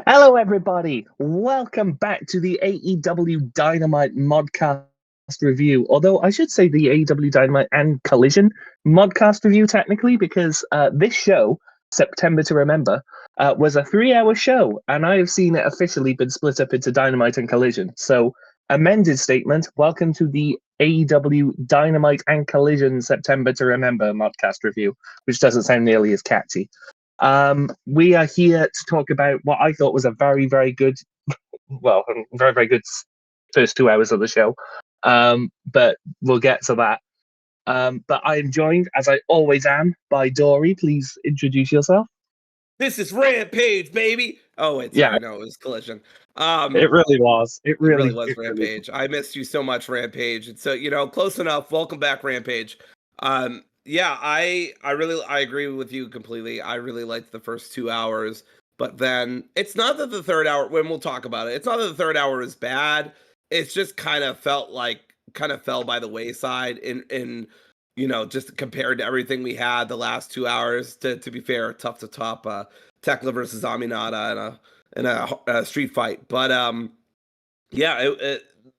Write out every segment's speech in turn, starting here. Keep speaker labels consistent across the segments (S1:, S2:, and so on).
S1: Hello, everybody. Welcome back to the AEW Dynamite Modcast review. Although I should say the AEW Dynamite and Collision Modcast review, technically, because this show, September to Remember, was a 3-hour show, and I have seen it officially been split up into Dynamite and Collision. So, amended statement, welcome to the AEW Dynamite and Collision September to Remember Modcast review, which doesn't sound nearly as catchy. We are here to talk about what I thought was a very, very good, very, very good first 2 hours of the show. But we'll get to that. But I am joined, as I always am, by Dory. Please introduce yourself.
S2: This is Rampage, baby. Oh wait, sorry, no, it was Collision.
S1: It really was.
S2: It really was Rampage. I missed you so much, Rampage. And so, close enough. Welcome back, Rampage. Yeah, I agree with you completely. I really liked the first 2 hours, but then it's not that the third hour, when we'll talk about it, it's not that the third hour is bad. It's just kind of fell by the wayside in just compared to everything we had the last 2 hours. To be fair, tough to top Thekla versus Aminata in a street fight. But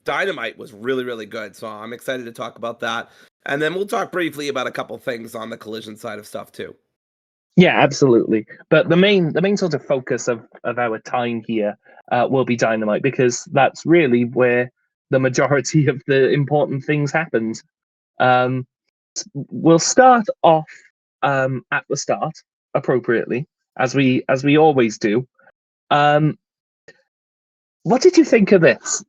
S2: Dynamite was really, really good. So I'm excited to talk about that. And then we'll talk briefly about a couple things on the Collision side of stuff too.
S1: Yeah, absolutely. But the main sort of focus of our time here will be Dynamite, because that's really where the majority of the important things happened. We'll start off at the start appropriately, as we always do. What did you think of this?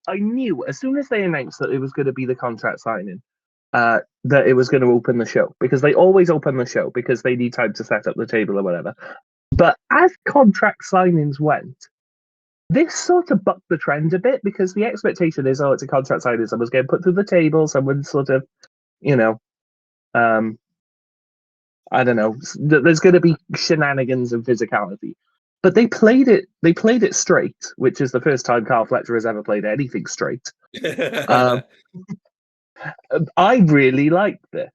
S1: I knew as soon as they announced that it was going to be the contract signing, that it was going to open the show, because they always open the show because they need time to set up the table or whatever. But as contract signings went, this sort of bucked the trend a bit, because the expectation is, it's a contract signing, someone's getting put through the table, someone's sort of, I don't know, there's going to be shenanigans and physicality. But they played it straight, which is the first time Carl Fletcher has ever played anything straight. I really liked this.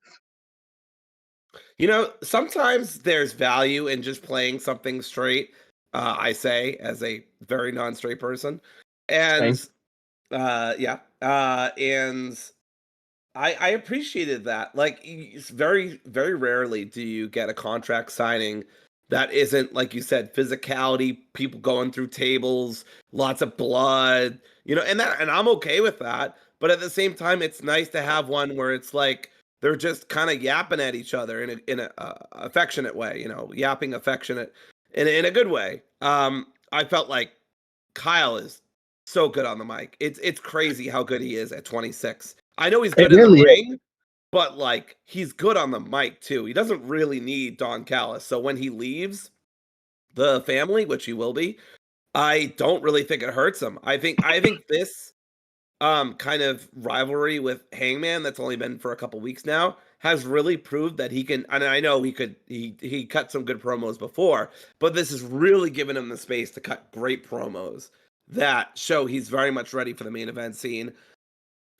S2: Sometimes there's value in just playing something straight. I say, as a very non-straight person, and and I appreciated that. Like, it's very, very rarely do you get a contract signing that isn't, like you said, physicality, people going through tables, lots of blood, and I'm okay with that. But at the same time, it's nice to have one where it's like they're just kind of yapping at each other in a affectionate way, yapping affectionate in a good way. I felt like Kyle is so good on the mic. It's crazy how good he is at 26. I know he's good in the ring, but like, he's good on the mic too. He doesn't really need Don Callis. So when he leaves the family, which he will be, I don't really think it hurts him. I think this kind of rivalry with Hangman that's only been for a couple weeks now has really proved that he can. And I know he cut some good promos before, but this has really given him the space to cut great promos that show he's very much ready for the main event scene.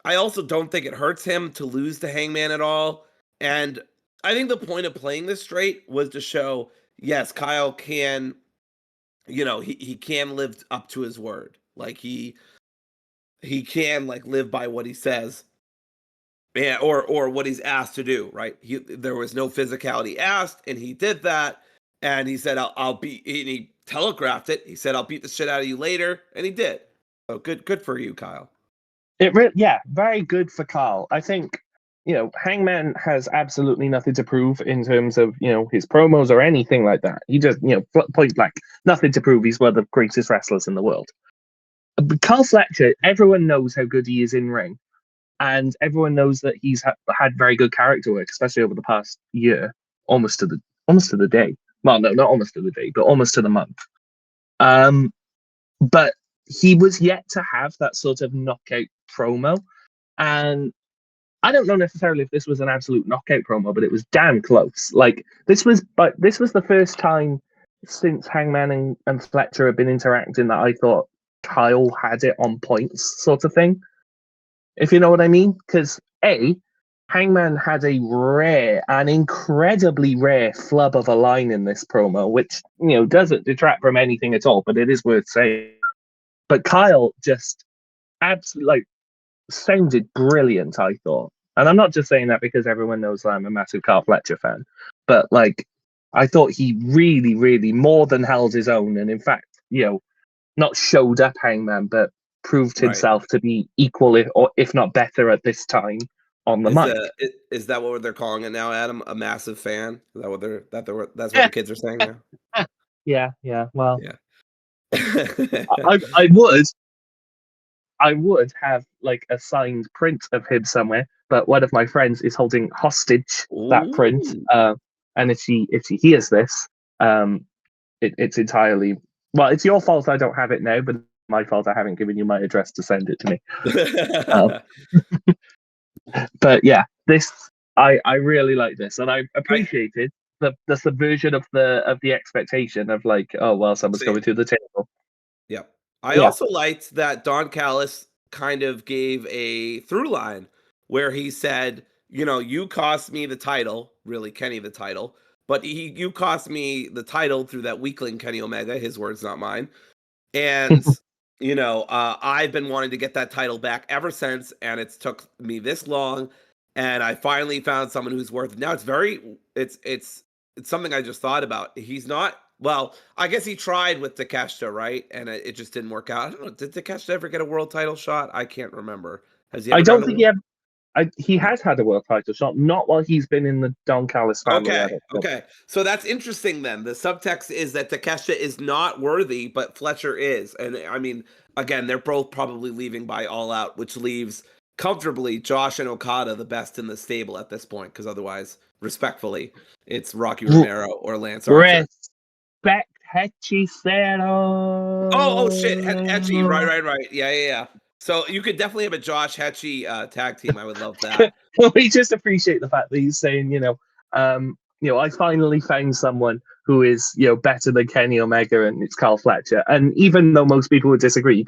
S2: I also don't think it hurts him to lose to Hangman at all. And I think the point of playing this straight was to show, yes, Kyle can, he can live up to his word. Like, he can, like, live by what he says, or what he's asked to do, right? There was no physicality asked, and he did that. And he said, I'll beat, and he telegraphed it. He said, I'll beat the shit out of you later. And he did. So good for you, Kyle.
S1: Very good for Carl. I think, Hangman has absolutely nothing to prove in terms of, his promos or anything like that. He just, point blank, nothing to prove. He's one of the greatest wrestlers in the world. But Carl Fletcher, everyone knows how good he is in ring, and everyone knows that he's had very good character work, especially over the past year, almost to the day. Well, no, not almost to the day, but almost to the month. But he was yet to have that sort of knockout promo, and I don't know necessarily if this was an absolute knockout promo, but it was damn close. Like, this was the first time since Hangman and Fletcher have been interacting that I thought Kyle had it on points, sort of thing. If you know what I mean, because Hangman had a rare, an incredibly rare flub of a line in this promo, which doesn't detract from anything at all, but it is worth saying. But Kyle just absolutely sounded brilliant, I thought. And I'm not just saying that because everyone knows I'm a massive Carl Fletcher fan, but I thought he really, really more than held his own, and in fact, not showed up Hangman, but proved
S2: Right.
S1: himself to be equal, or if not better, at this time on the mic.
S2: Is that what they're calling it now, Adam? A massive fan? Is that what that's what the kids are saying now?
S1: Yeah. Well,
S2: Yeah.
S1: I would have like a signed print of him somewhere, but one of my friends is holding hostage that print.
S2: Ooh.
S1: And if she hears this, it's entirely it's your fault I don't have it now, but my fault I haven't given you my address to send it to me. But yeah, this I really like this, and I appreciated the subversion of the expectation of someone's
S2: See.
S1: going to the table.
S2: Yeah. I also liked that Don Callis kind of gave a through line where he said, you cost me the title, really Kenny the title, but you cost me the title through that weakling Kenny Omega, his words, not mine. And, I've been wanting to get that title back ever since, and it's took me this long, and I finally found someone who's worth it. Now it's something I just thought about. He's not, well, I guess he tried with Takeshita, right? And it just didn't work out. I don't know. Did Takeshita ever get a world title shot? I can't remember. Has he ever
S1: I don't
S2: gotten a
S1: think
S2: world?
S1: he
S2: No.
S1: has had a world title shot, not while he's been in the Don Callis family. I
S2: Okay,
S1: don't think.
S2: okay. So that's interesting then. The subtext is that Takeshita is not worthy, but Fletcher is. And I mean, again, they're both probably leaving by All Out, which leaves comfortably Josh and Okada the best in the stable at this point, because otherwise, respectfully, it's Rocky Romero or Lance Archer.
S1: Respect Hechicero.
S2: Oh shit, Hetchy, right. Yeah. So you could definitely have a Josh Hetchy tag team. I would love that.
S1: Well, we just appreciate the fact that he's saying, I finally found someone who is, better than Kenny Omega, and it's Carl Fletcher. And even though most people would disagree,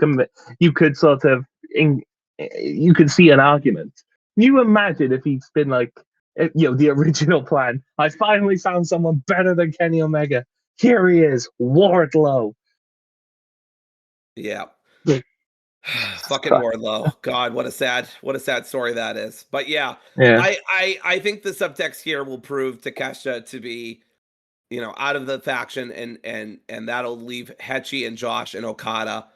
S1: you could sort of, you could see an argument. Can you imagine if he's been like, the original plan? I finally found someone better than Kenny Omega. Here he is, Wardlow.
S2: Yeah. Fucking Wardlow. God, what a sad story that is. But yeah. I think the subtext here will prove Takeshita to be, out of the faction, and that'll leave Hetchy and Josh and Okada.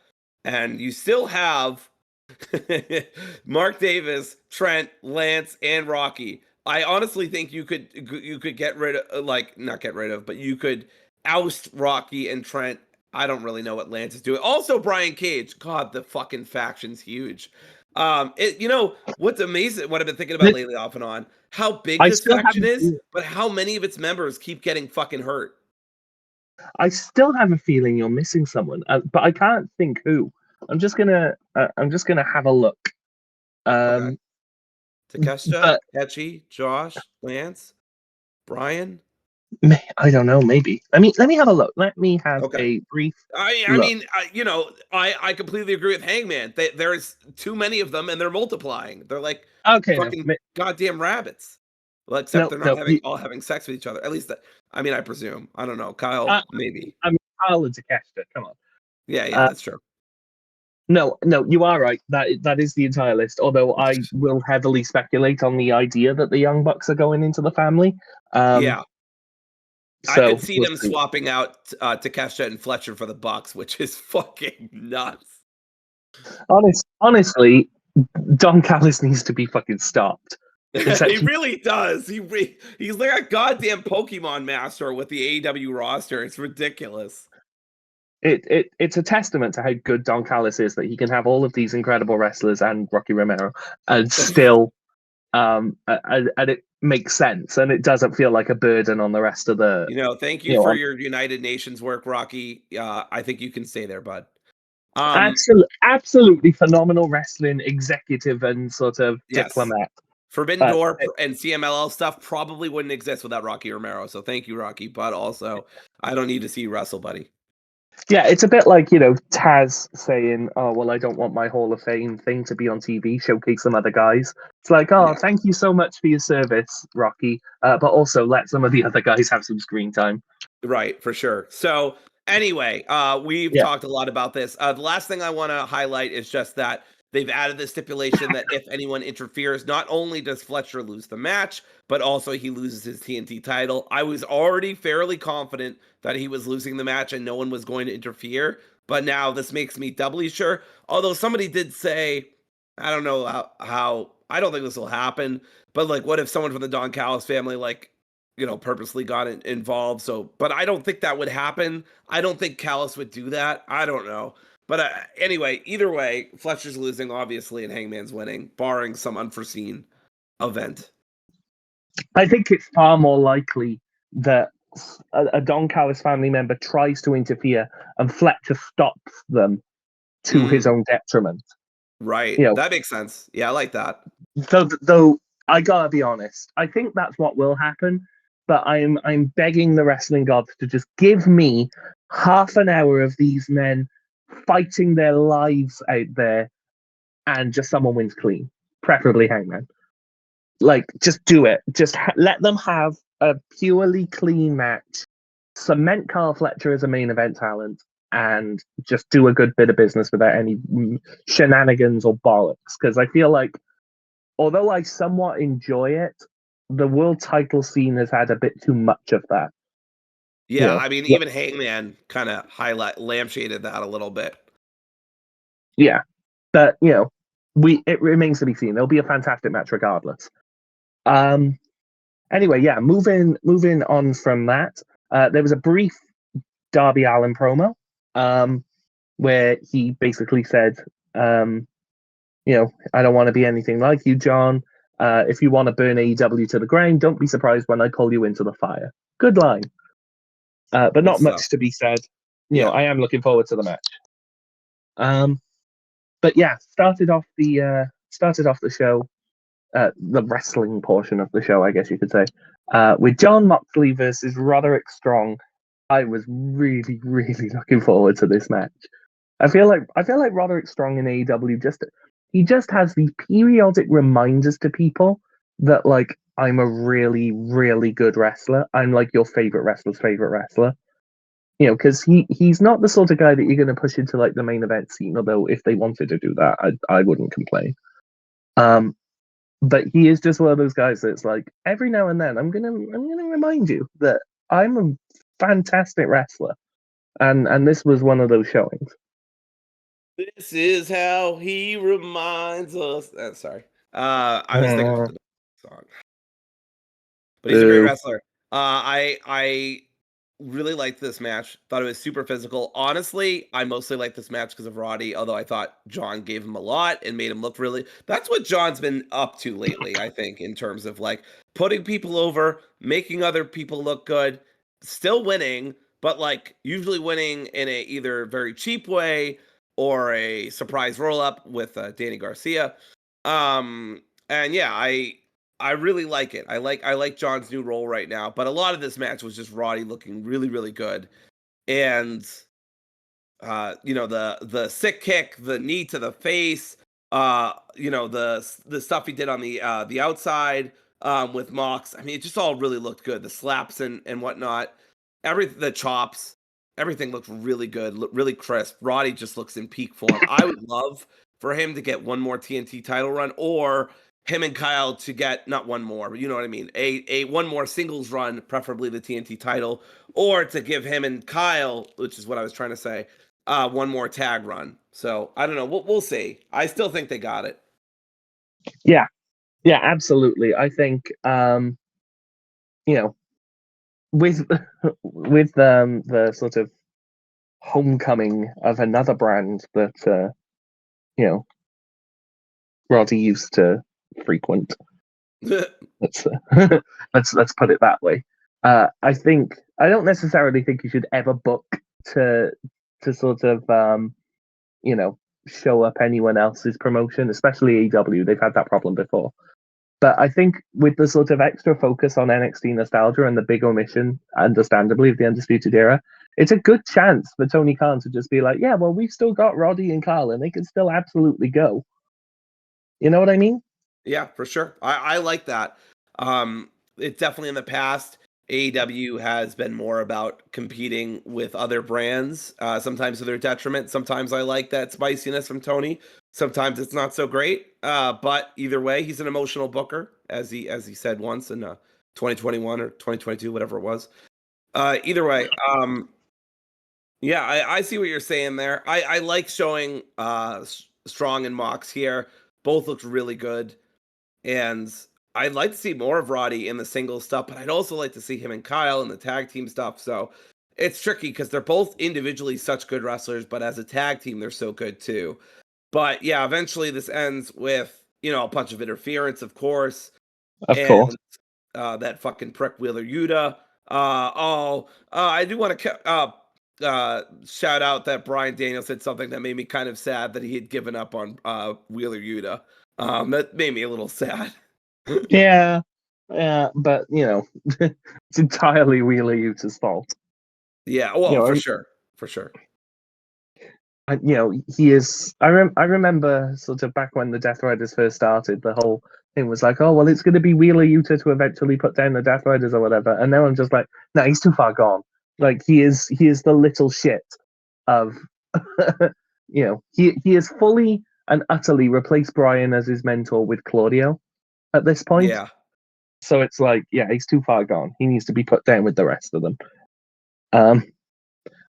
S2: And you still have Mark Davis, Trent, Lance, and Rocky. I honestly think you could get rid of, not get rid of, but you could oust Rocky and Trent. I don't really know what Lance is doing. Also, Brian Cage. God, the fucking faction's huge. What's amazing, what I've been thinking about lately off and on, how big this faction is, but how many of its members keep getting fucking hurt.
S1: I still have a feeling you're missing someone, but I can't think who. I'm just gonna have a look.
S2: Okay. Takeshita, Hetchy, Josh, Lance, Brian.
S1: I don't know. Maybe. Let me have a look. Let me have a brief.
S2: I mean, I completely agree with Hangman. There's too many of them, and they're multiplying. They're like fucking goddamn rabbits. Well, except they're not all having sex with each other. At least, I presume. I don't know. Kyle, maybe.
S1: I mean, Kyle and Takeshita. Come on.
S2: Yeah, that's true.
S1: No, you are right. That is the entire list. Although I will heavily speculate on the idea that the Young Bucks are going into the family.
S2: Yeah.
S1: So
S2: I could see them swapping out Takeshita and Fletcher for the Bucks, which is fucking nuts.
S1: Honestly, Don Callis needs to be fucking stopped.
S2: He really does. He's like a goddamn Pokemon master with the AEW roster. It's ridiculous.
S1: It's a testament to how good Don Callis is that he can have all of these incredible wrestlers and Rocky Romero and still and it makes sense, and it doesn't feel like a burden on the rest of the.
S2: Thank you for your United Nations work, Rocky. I think you can stay there, bud.
S1: Absolutely phenomenal wrestling executive and sort of diplomat.
S2: Forbidden Door and CMLL stuff probably wouldn't exist without Rocky Romero. So thank you, Rocky. But also, I don't need to see you wrestle, buddy.
S1: Yeah, it's a bit like, Taz saying, "Oh, well, I don't want my Hall of Fame thing to be on TV, showcase some other guys." It's like, "Oh,
S2: Yeah.
S1: thank you so much for your service, Rocky, but also let some of the other guys have some screen time."
S2: Right, for sure. So anyway, we've
S1: Yeah.
S2: talked a lot about this. The last thing I want to highlight is just that they've added the stipulation that if anyone interferes, not only does Fletcher lose the match, but also he loses his TNT title. I was already fairly confident that he was losing the match and no one was going to interfere, but now this makes me doubly sure. Although somebody did say, I don't know how I don't think this will happen, but like, what if someone from the Don Callis family, like, purposely got involved. So, but I don't think that would happen. I don't think Callis would do that. I don't know. But anyway, either way, Fletcher's losing, obviously, and Hangman's winning, barring some unforeseen event.
S1: I think it's far more likely that a Don Callis family member tries to interfere and Fletcher stops them to his
S2: Mm,
S1: own detriment.
S2: right.
S1: You know,
S2: That makes sense. Yeah, I like that.
S1: though I gotta be honest, I think that's what will happen. But I'm begging the wrestling gods to just give me half an hour of these men fighting their lives out there, and just someone wins clean, preferably Hangman. Like, just do it. Just let them have a purely clean match. Cement Carl Fletcher as a main event talent, and just do a good bit of business without any shenanigans or bollocks. Because I feel like, although I somewhat enjoy it, the world title scene has had a bit too much of that. You
S2: Yeah,
S1: know,
S2: I mean,
S1: yeah,
S2: even Hangman kind of lampshaded that a little bit.
S1: yeah. But it remains to be seen. It'll be a fantastic match regardless. Um. Anyway, yeah. Moving on from that, there was a brief Darby Allin promo, where he basically said, I don't want to be anything like you, John. If you want to burn AEW to the ground, don't be surprised when I pull you into the fire. Good line. But
S2: Good
S1: not
S2: stuff.
S1: much to be said.
S2: Yeah.
S1: I am looking forward to the match. But yeah, started off the show, the wrestling portion of the show, I guess you could say, with John Moxley versus Roderick Strong. I was really, really looking forward to this match. I feel like Roderick Strong in AEW just has these periodic reminders to people that, like, I'm a really, really good wrestler. I'm like your favorite wrestler's favorite wrestler. Because he's not the sort of guy that you're going to push into like the main event scene. Although if they wanted to do that, I wouldn't complain. Um, but he is just one of those guys that's like, every now and then I'm gonna remind you that I'm a fantastic wrestler, and this was one of those showings.
S2: This is how he reminds us. Sorry. I was thinking of
S1: Uh,
S2: the song. But he's a great
S1: Boo.
S2: wrestler. I really liked this match. Thought it was super physical. Honestly, I mostly like this match because of Roddy, although I thought John gave him a lot and made him look really. That's what John's been up to lately, I think, in terms of like putting people over, making other people look good, still winning, but like usually winning in a either very cheap way or a surprise roll up with Danny Garcia. And yeah, I really like it. I like John's new role right now, but a lot of this match was just Roddy looking really, really good. And the sick kick, the knee to the face, the stuff he did on the outside with Mox. I mean, it just all really looked good. The slaps and whatnot. The chops, everything looked really good, really crisp. Roddy just looks in peak form. I would love for him to get one more TNT title run, or him and Kyle to get not one more, but you know what I mean, a one more singles run, preferably the TNT title, or to give him and Kyle, which is what I was trying to say, one more tag run. So I don't know. We'll see. I still think they got it.
S1: Yeah, yeah, absolutely. I think you know, with the sort of homecoming of another brand that you know Roddy used to frequent. Let's let's put it that way. I don't necessarily think you should ever book to sort of you know show up anyone else's promotion, especially AEW. They've had that problem before. But I think with the sort of extra focus on NXT nostalgia and the big omission, understandably, of the Undisputed Era, it's a good chance for Tony Khan to just be like, yeah, well, we've still got Roddy and Carl, and they can still absolutely go. You know what I mean?
S2: Yeah, for sure. I like that. It's definitely in the past. AEW has been more about competing with other brands, sometimes to their detriment. Sometimes I like that spiciness from Tony. Sometimes it's not so great. But either way, he's an emotional booker, as he said once in 2021 or 2022, whatever it was. Either way, yeah, I see what you're saying there. I like showing Strong and Mox here. Both looked really good. And I'd like to see more of Roddy in the single stuff, but I'd also like to see him and Kyle in the tag team stuff. So it's tricky because they're both individually such good wrestlers, but as a tag team, they're so good too. But yeah, eventually this ends with, a bunch of interference, of course.
S1: Of course.
S2: And that fucking prick Wheeler Yuta. I do want to shout out that Brian Daniels said something that made me kind of sad that he had given up on Wheeler Yuta. That made me a little sad.
S1: Yeah, but it's entirely Wheeler Yuta's fault.
S2: Yeah, well, for sure.
S1: He is. I remember sort of back when the Death Riders first started, the whole thing was like, oh well, it's going to be Wheeler Yuta to eventually put down the Death Riders or whatever. And now I'm just like, no, he's too far gone. Like he is the little shit of, he has fully and utterly replaced Brian as his mentor with Claudio at this point.
S2: Yeah.
S1: So it's like, yeah, he's too far gone. He needs to be put down with the rest of them.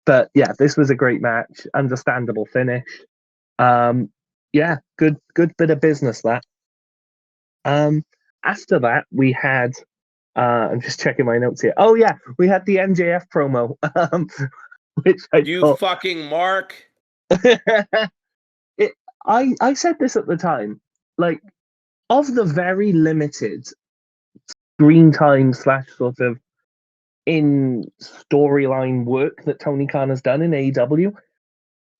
S1: But yeah, this was a great match. Understandable finish. Yeah, good bit of business that. After that, we had. I'm just checking my notes here. Oh yeah, we had the MJF promo, which
S2: thought... fucking mark.
S1: I said this at the time, like, of the very limited screen time / sort of in storyline work that Tony Khan has done in AEW,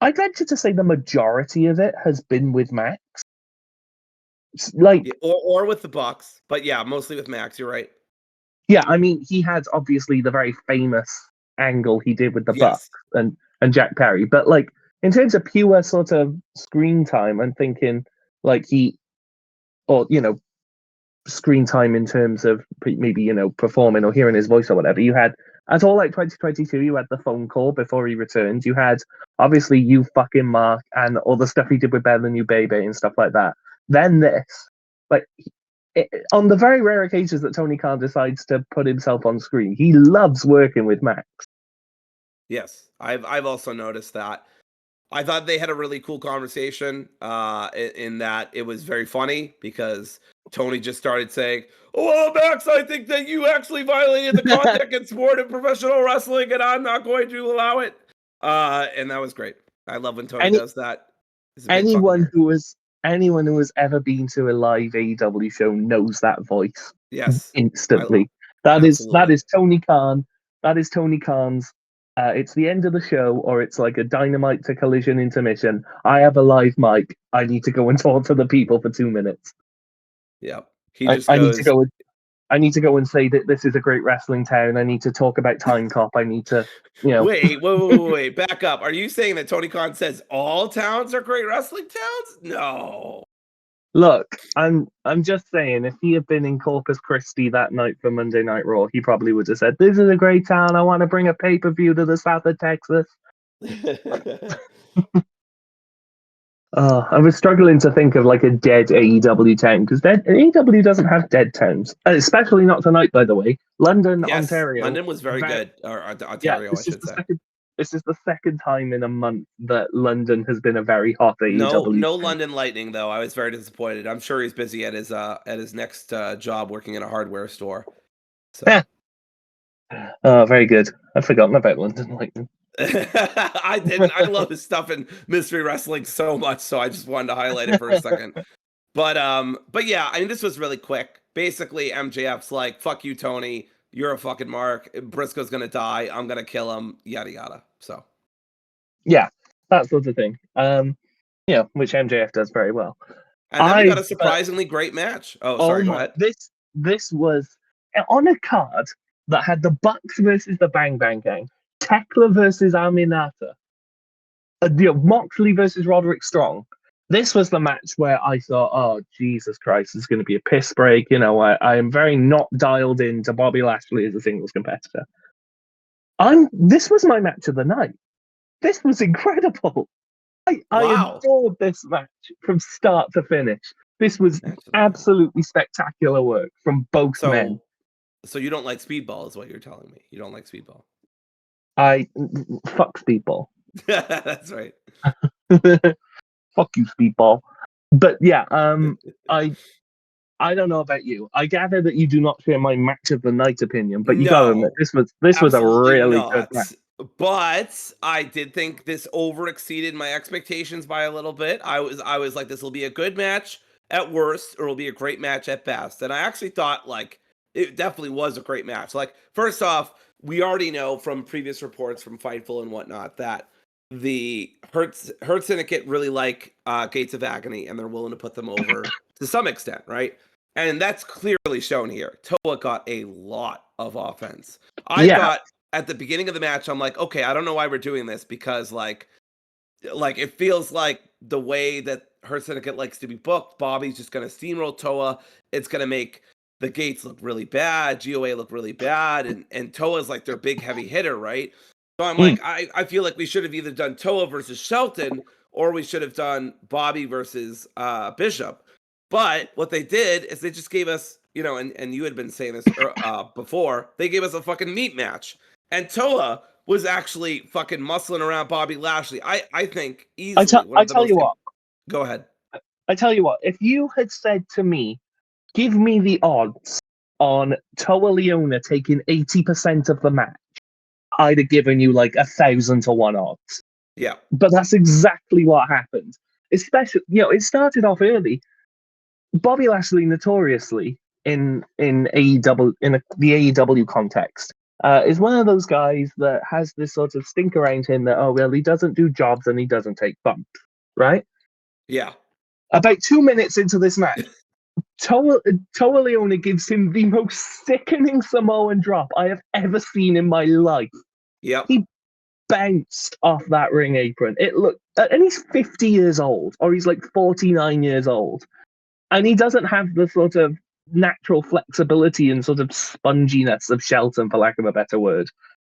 S1: I'd venture to say the majority of it has been with Max. Like,
S2: or with the Bucks, but yeah, mostly with Max. You're right.
S1: Yeah, I mean, he had obviously the very famous angle he did with the Bucks and Jack Perry, but like in terms of pure sort of screen time, I'm thinking like screen time in terms of maybe performing or hearing his voice or whatever. You had at all like 2022, you had the phone call before he returned. You had obviously You Fucking Mark and all the stuff he did with Better Than You Baby and stuff like that. Then this, like. On the very rare occasions that Tony Khan decides to put himself on screen, he loves working with Max.
S2: Yes, I've also noticed that. I thought they had a really cool conversation in that it was very funny because Tony just started saying, "Oh, well, Max, I think that you actually violated the contact and sport of professional wrestling, and I'm not going to allow it." And that was great. I love when Tony does that.
S1: Anyone who has ever been to a live AEW show knows that voice.
S2: Yes,
S1: instantly. That is Tony Khan. That is Tony Khan's. It's the end of the show, or it's like a Dynamite to Collision intermission. I have a live mic. I need to go and talk to the people for 2 minutes.
S2: Yep.
S1: I need to go. I need to go and say that this is a great wrestling town. I need to talk about Time Cop. I need to,
S2: Wait, back up. Are you saying that Tony Khan says all towns are great wrestling towns? No.
S1: Look, I'm just saying, if he had been in Corpus Christi that night for Monday Night Raw, he probably would have said, "This is a great town. I want to bring a pay-per-view to the south of Texas." I was struggling to think of like a dead AEW town because AEW doesn't have dead towns, especially not tonight. By the way, London,
S2: yes,
S1: Ontario.
S2: London was very good. Or Ontario, I should say.
S1: This is the second time in a month that London has been a very hot AEW.
S2: No London Lightning though. I was very disappointed. I'm sure he's busy at his next job working in a hardware store. So.
S1: Yeah. Oh, very good. I'd forgotten about London Lightning.
S2: I didn't. I love his stuff in Mystery Wrestling so much, so I just wanted to highlight it for a second. But yeah, I mean, this was really quick. Basically, MJF's like, "Fuck you, Tony. You're a fucking mark. Briscoe's gonna die. I'm gonna kill him. Yada yada." So,
S1: yeah, that sort of thing. Which MJF does very well.
S2: And then we got a surprisingly great match. Oh, sorry, go ahead.
S1: This was on a card that had the Bucks versus the Bang Bang Gang, Thekla versus Aminata, Moxley versus Roderick Strong. This was the match where I thought, oh, Jesus Christ, this is going to be a piss break. I am very not dialed into Bobby Lashley as a singles competitor. This was my match of the night. This was incredible. I adored this match from start to finish. This was absolutely spectacular work from both men.
S2: So you don't like Speedball is what you're telling me. You don't like Speedball.
S1: Fuck Speedball.
S2: That's right.
S1: Fuck you, Speedball. But yeah, I don't know about you. I gather that you do not share my match of the night opinion, but you gotta admit this was a really good match.
S2: But I did think this overexceeded my expectations by a little bit. I was like, this will be a good match at worst, or it'll be a great match at best. And I actually thought like it definitely was a great match. Like, first off, we already know from previous reports from Fightful and whatnot that the Hurt Syndicate really like Gates of Agony, and they're willing to put them over to some extent, right? And that's clearly shown here. Toa got a lot of offense. I thought at the beginning of the match, I'm like, okay, I don't know why we're doing this, because like it feels like the way that Hurt Syndicate likes to be booked, Bobby's just going to steamroll Toa. It's going to make the Gates look really bad, GOA look really bad, and Toa's like their big heavy hitter, right? So I'm like, I feel like we should have either done Toa versus Shelton, or we should have done Bobby versus Bishop. But what they did is they just gave us, and you had been saying this before, they gave us a fucking meat match. And Toa was actually fucking muscling around Bobby Lashley. I think easily.
S1: I tell you what.
S2: Go ahead.
S1: I tell you what, if you had said to me, give me the odds on Toa Liona taking 80% of the match, I'd have given you like 1,000 to 1 odds.
S2: Yeah.
S1: But that's exactly what happened. Especially, it started off early. Bobby Lashley notoriously in AEW, the AEW context, is one of those guys that has this sort of stink around him that, he doesn't do jobs and he doesn't take bumps, right?
S2: Yeah.
S1: About 2 minutes into this match, Toa Liona gives him the most sickening Samoan drop I have ever seen in my life.
S2: Yep.
S1: He bounced off that ring apron. It looked, and he's 50 years old, or he's like 49 years old. And he doesn't have the sort of natural flexibility and sort of sponginess of Shelton, for lack of a better word.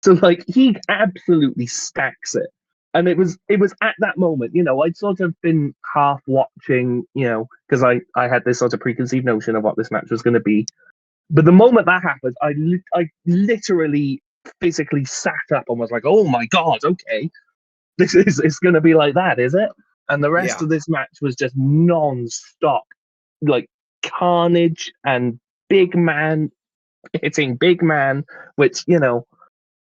S1: So, like, he absolutely stacks it. And it was at that moment, I'd sort of been half watching, because I had this sort of preconceived notion of what this match was going to be. But the moment that happened, I literally physically sat up and was like, oh my God, okay. It's going to be like that, is it? And the rest of this match was just non-stop, like carnage and big man hitting big man, which,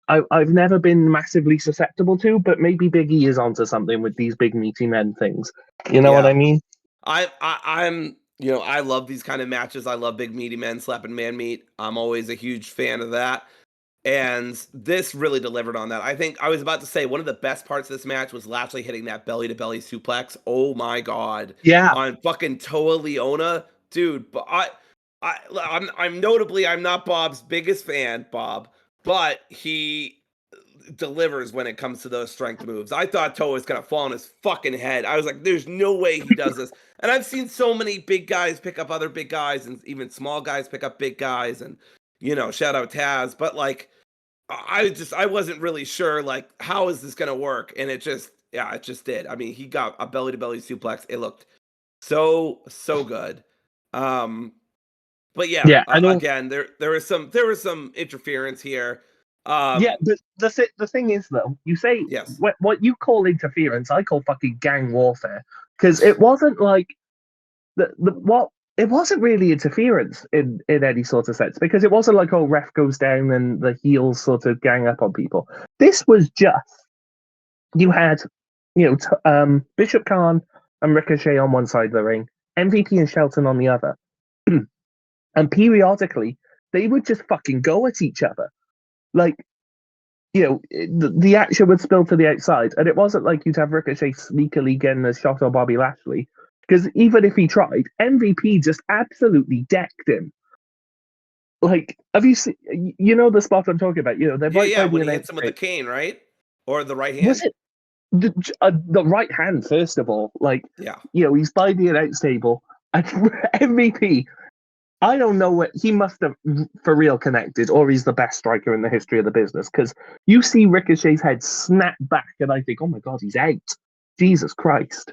S1: I've never been massively susceptible to, but maybe Big E is onto something with these big meaty men things. You know what I mean?
S2: I'm I love these kind of matches. I love big meaty men slapping man meat. I'm always a huge fan of that. And this really delivered on that. I think I was about to say one of the best parts of this match was Lashley hitting that belly to belly suplex. Oh my God.
S1: Yeah.
S2: On fucking Toa Liona. Dude, but I'm notably, I'm not Bob's biggest fan, Bob, but he delivers when it comes to those strength moves. I thought Toa was gonna fall on his fucking head. I was like, there's no way he does this. And I've seen so many big guys pick up other big guys, and even small guys pick up big guys, and shout out Taz. But like, I wasn't really sure, like, how is this gonna work? And it just did. I mean, he got a belly to belly suplex. It looked so good. But again, there was some interference here.
S1: But the thing is, though, you say what you call interference, I call fucking gang warfare, because it wasn't like it wasn't really interference in any sort of sense, because it wasn't like, oh, ref goes down and the heels sort of gang up on people. This was just, you had Bishop Khan and Ricochet on one side of the ring, MVP and Shelton on the other. And periodically, they would just fucking go at each other. Like, the action would spill to the outside. And it wasn't like you'd have Ricochet sneakily getting a shot on Bobby Lashley. Because even if he tried, MVP just absolutely decked him. Like, have you seen? You know the spot I'm talking about. You know, they're
S2: Yeah,
S1: right
S2: yeah,
S1: by the
S2: when he
S1: announce
S2: hits him with the
S1: table.
S2: cane, right? Or the right
S1: Was
S2: hand?
S1: it the right hand first of all? Like,
S2: Yeah.
S1: you know, he's by the announce table, and MVP. I don't know what he must have for real connected, or he's the best striker in the history of the business. Because you see Ricochet's head snap back, and I think, oh my god, he's out. Jesus Christ.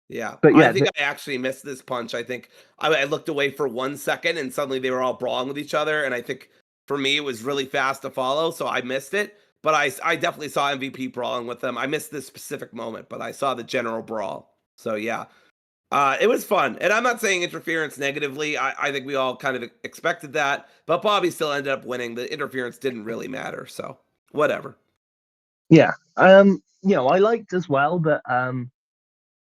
S2: Yeah,
S1: But
S2: I
S1: yeah,
S2: think I actually missed this punch. I think I looked away for 1 second and suddenly they were all brawling with each other. And I think for me, it was really fast to follow. So I missed it. But I definitely saw MVP brawling with them. I missed this specific moment, but I saw the general brawl. So yeah, it was fun. And I'm not saying interference negatively. I think we all kind of expected that. But Bobby still ended up winning. The interference didn't really matter. So whatever.
S1: yeah. You know, I liked as well that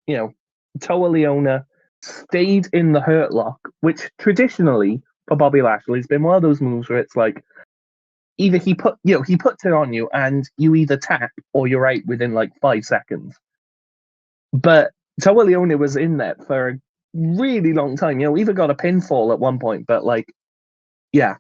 S1: you know, Toa Leona stayed in the hurt lock, which traditionally for Bobby Lashley has been one of those moves where it's like either he puts it on you and you either tap or you're out within like 5 seconds. But Toa Leona was in there for a really long time. You know, even got a pinfall at one point, but like, yeah,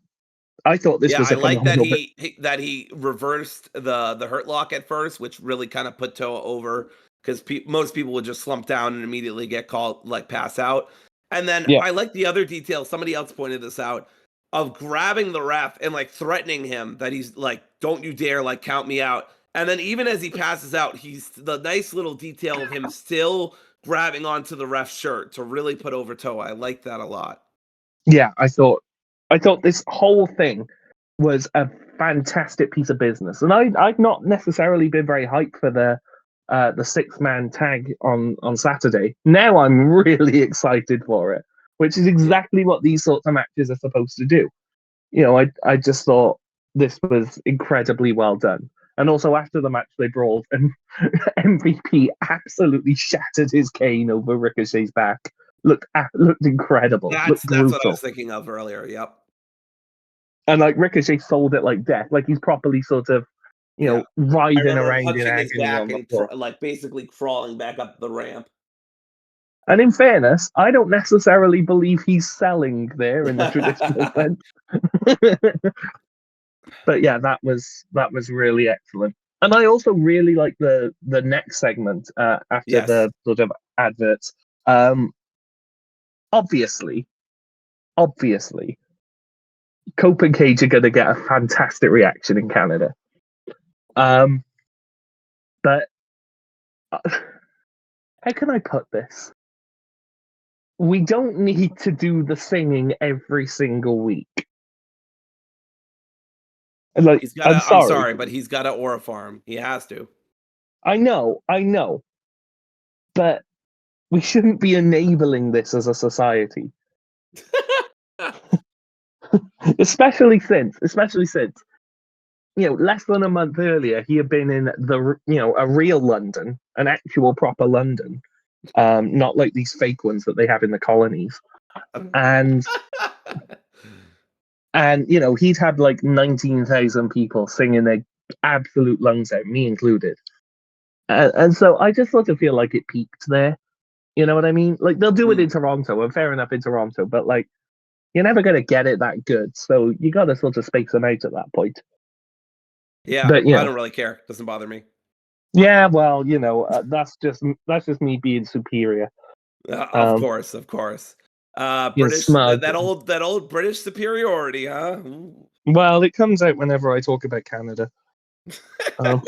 S1: I thought this
S2: Yeah,
S1: was
S2: I
S1: a
S2: like that
S1: phenomenal bit.
S2: he reversed the hurt lock at first, which really kind of put Toa over because most people would just slump down and immediately get called like pass out. And then
S1: Yeah,
S2: I like the other detail. Somebody else pointed this out of grabbing the ref and like threatening him that he's like, "Don't you dare like count me out." And then even as he passes out, he's the nice little detail of him still grabbing onto the ref's shirt to really put over Toa. I like that a lot.
S1: yeah, I thought this whole thing was a fantastic piece of business, and I've not necessarily been very hyped for the 6-man tag on Saturday. Now I'm really excited for it, which is
S2: Yeah.
S1: exactly what these sorts of matches are supposed to do. You know, I just thought this was incredibly well done. And also after the match they brawled and MVP absolutely shattered his cane over Ricochet's back. Looked incredible. Looked
S2: That's what I
S1: brutal.
S2: was thinking of earlier. Yep.
S1: And like Ricochet sold it like death. Like he's properly sort of, you
S2: Yeah.
S1: know,
S2: I
S1: writhing
S2: remember him
S1: around in
S2: hunching his
S1: agony
S2: back
S1: on the
S2: and
S1: floor.
S2: like basically crawling back up the ramp.
S1: And in fairness, I don't necessarily believe he's selling there in the traditional sense. But yeah, that was really excellent. And I also really like the next segment after
S2: Yes.
S1: the sort of adverts. Um, obviously, obviously, Cope and Cage are going to get a fantastic reaction in Canada. Um, but how can I put this? We don't need to do the singing every single week. Like,
S2: He's got
S1: I'm
S2: a I'm
S1: sorry.
S2: sorry, but he's got a aura farm. He has to.
S1: I know, but we shouldn't be enabling this as a society. Especially since you know less than a month earlier he had been in a real London, an actual proper London, not like these fake ones that they have in the colonies, and you know he'd had like 19,000 people singing their absolute lungs out, me included, and so I just sort of feel like it peaked there. You know what I mean? Like they'll do it in
S2: Mm.
S1: Toronto, and fair enough in Toronto, but like you're never gonna get it that good, so you got to sort of space them out at that point.
S2: Yeah,
S1: But you
S2: I
S1: know,
S2: don't really care. Doesn't bother me.
S1: yeah, well, you know, that's just me being superior.
S2: Of
S1: Um,
S2: course, of course.
S1: being
S2: British
S1: smug.
S2: that old British superiority, huh? Ooh.
S1: Well, it comes out whenever I talk about Canada. Um,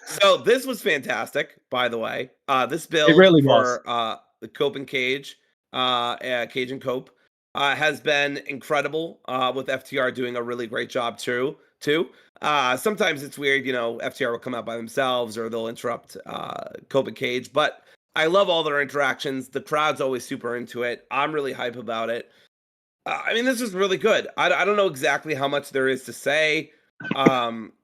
S2: So this was fantastic, by the way. This
S1: it
S2: build
S1: really was.
S2: for the Cope and Cage, Cage and Cope, has been incredible. With FTR doing a really great job too. Sometimes it's weird, you know, FTR will come out by themselves or they'll interrupt Cope and Cage, but I love all their interactions. The crowd's always super into it. I'm really hype about it. I mean, this is really good. I don't know exactly how much there is to say,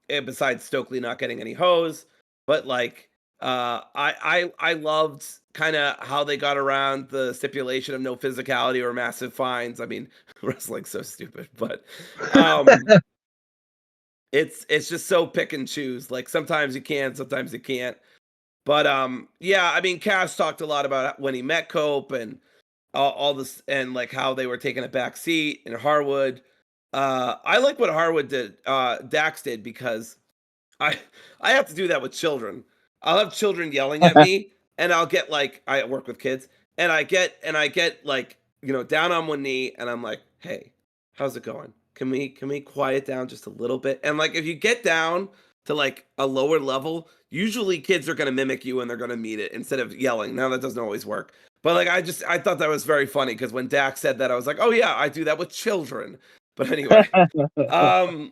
S2: besides Stokely not getting any hose, but like, I loved kind of how they got around the stipulation of no physicality or massive fines. I mean, wrestling's so stupid, but um, it's just so pick and choose. Like sometimes you can, sometimes you can't. But yeah, I mean, Cass talked a lot about when he met Cope and all this, and like how they were taking a back seat in Harwood. I like what Harwood did, Dax did, because I I have to do that with children. I'll have children yelling at me, and I'll get like, I work with kids, and I get like, down on one knee, and I'm like, hey, how's it going? Can we quiet down just a little bit? And like, if you get down to like a lower level, usually kids are gonna mimic you and they're gonna meet it instead of yelling. Now that doesn't always work. But like, I thought that was very funny because when Dax said that, I was like, oh yeah, I do that with children. But anyway, um,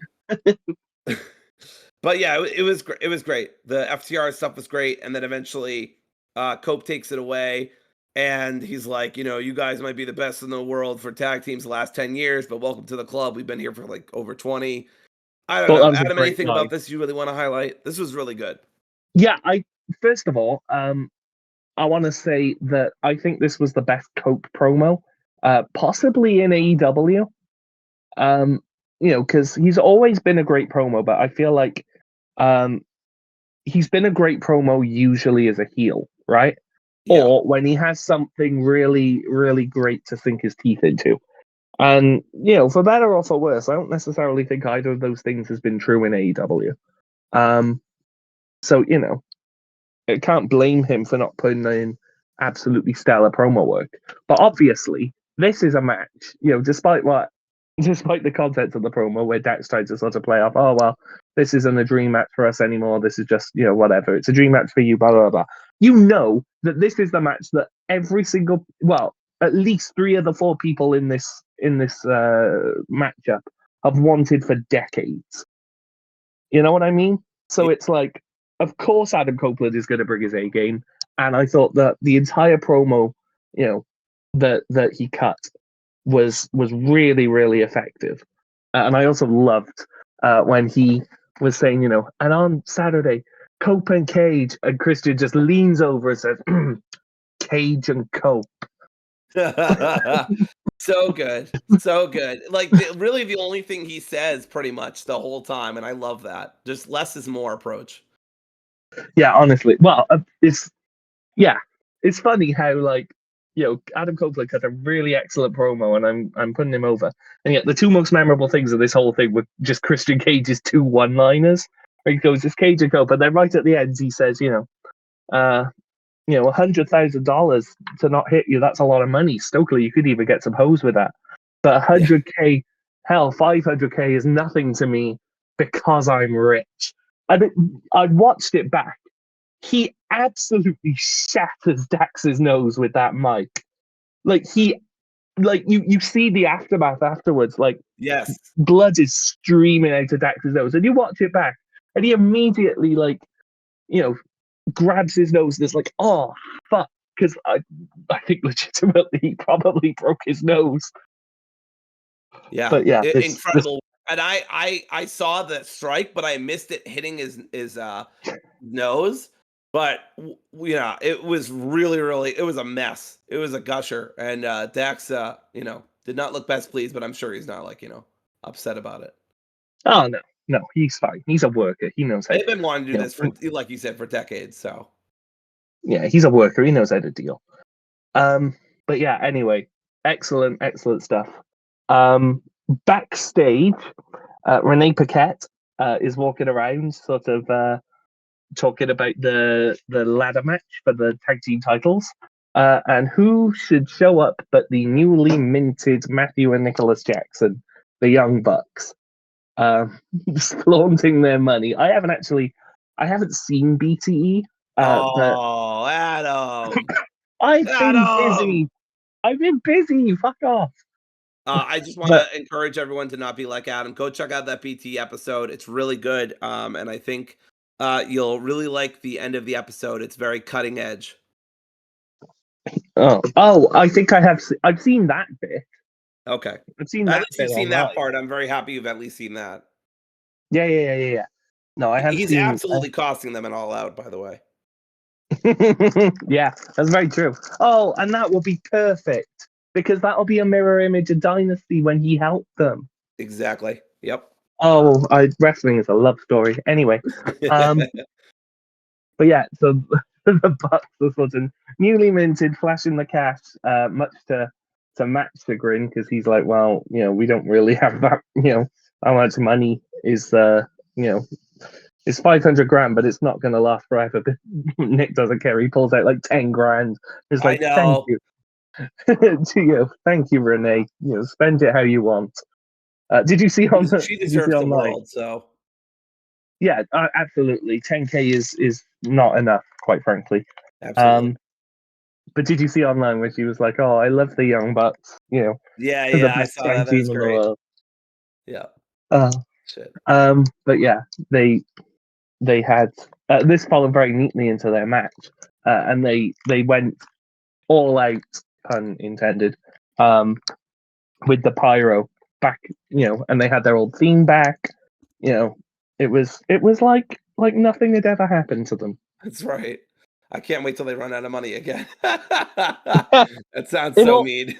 S2: but yeah, it was it was great. The FTR stuff was great, and then eventually, Cope takes it away, and he's like, you guys might be the best in the world for tag teams the last 10 years, but welcome to the club. We've been here for like over 20. I don't
S1: Thought
S2: know,
S1: that was a
S2: Adam.
S1: great
S2: Anything about
S1: line.
S2: this you really want to highlight? This was really good.
S1: Yeah, I first of all, I want to say that I think this was the best Cope promo, possibly in AEW. Because he's always been a great promo, but I feel like um, he's been a great promo usually as a heel, right?
S2: Yeah,
S1: Or when he has something really, really great to sink his teeth into. And, for better or for worse, I don't necessarily think either of those things has been true in AEW. So, I can't blame him for not putting in absolutely stellar promo work. But obviously, this is a match, despite the content of the promo where Dax tried to sort of play off, oh, well, this isn't a dream match for us anymore. This is just, whatever. It's a dream match for you, blah, blah, blah. You know that this is the match that at least 3 of the 4 people in this matchup have wanted for decades. You know what I mean? So it's like, of course, Adam Copeland is going to bring his A game, and I thought that the entire promo, that he cut was really really effective, and I also loved when he was saying, and on Saturday, Cope and Cage, and Christian just leans over and says, Cage and Cope.
S2: So good, so good. Like really, the only thing he says pretty much the whole time, and I love that. Just less is more approach.
S1: Yeah, honestly, well, it's funny how like Adam Copeland cut a really excellent promo, and I'm putting him over, and yet the 2 most memorable things of this whole thing were just Christian Cage's 2 one-liners. Where he goes, "It's Cage and Cope," and then right at the end he says, $100,000 to not hit you, that's a lot of money. Stokely, you could even get some hose with that. But
S2: Yeah.
S1: 100K, hell, 500K is nothing to me because I'm rich. I watched it back. He absolutely shatters Dax's nose with that mic. Like you see the aftermath afterwards. Like
S2: Yes.
S1: blood is streaming out of Dax's nose, and you watch it back, and he immediately grabs his nose and is like, "Oh fuck," because I think legitimately he probably broke his nose.
S2: Yeah.
S1: But yeah, this
S2: Incredible. And I saw the strike, but I missed it hitting his nose. But yeah, it was really it was a mess. It was a gusher, and Dax did not look best pleased, but I'm sure he's not like upset about it.
S1: oh no, he's fine. He's a worker. He knows how.
S2: They've been wanting to do
S1: You
S2: this for,
S1: know,
S2: like you said, for decades. So
S1: yeah, he's a worker. He knows how to deal. But yeah, anyway, excellent stuff. Backstage, Renee Paquette is walking around, sort of talking about the ladder match for the tag team titles, and who should show up but the newly minted Matthew and Nicholas Jackson, the Young Bucks, flaunting their money. I haven't seen BTE, but
S2: oh, Adam.
S1: I've been
S2: Adam.
S1: busy. I've been busy. Fuck off.
S2: I just want
S1: But
S2: to encourage everyone to not be like Adam. Go check out that BT episode. It's really good. And I think you'll really like the end of the episode. It's very cutting edge.
S1: I think I've seen that bit.
S2: Okay.
S1: I've seen
S2: At
S1: that
S2: least
S1: bit
S2: you've seen that
S1: online.
S2: part. I'm very happy you've at least seen that.
S1: Yeah. No, I have
S2: He's
S1: seen.
S2: absolutely costing them an all out, by the way.
S1: Yeah, that's very true. Oh, and that will be perfect because that'll be a mirror image of Dynasty when he helped them.
S2: Exactly. Yep.
S1: Oh, wrestling is a love story. Anyway, but yeah, so the Bucks are sort of newly minted, flashing the cash, much to Matt's chagrin, because he's like, well, we don't really have that. How much money is it's 500 grand, but it's not going to last forever. But Nick doesn't care. He pulls out like 10 grand. It's
S2: I
S1: like, thank
S2: know.
S1: you. To you. Thank you, Renee. Spend it how you want. Did you see on
S2: She
S1: did you see
S2: deserves the
S1: online?
S2: world, so.
S1: Yeah, absolutely. 10K is not enough, quite frankly.
S2: Absolutely.
S1: But did you see online where she was like, "Oh, I love the Young Bucks,
S2: Yeah,
S1: the
S2: I
S1: best
S2: saw that.
S1: tag
S2: That
S1: team
S2: was
S1: in the
S2: great.
S1: world."
S2: Yeah.
S1: Uh,
S2: Shit.
S1: but yeah, they had this followed very neatly into their match, and they went all out, pun intended, with the pyro back, and they had their old theme back. It was like nothing had ever happened to them.
S2: That's right. I can't wait till they run out of money again. That sounds
S1: In
S2: so
S1: all,
S2: mean.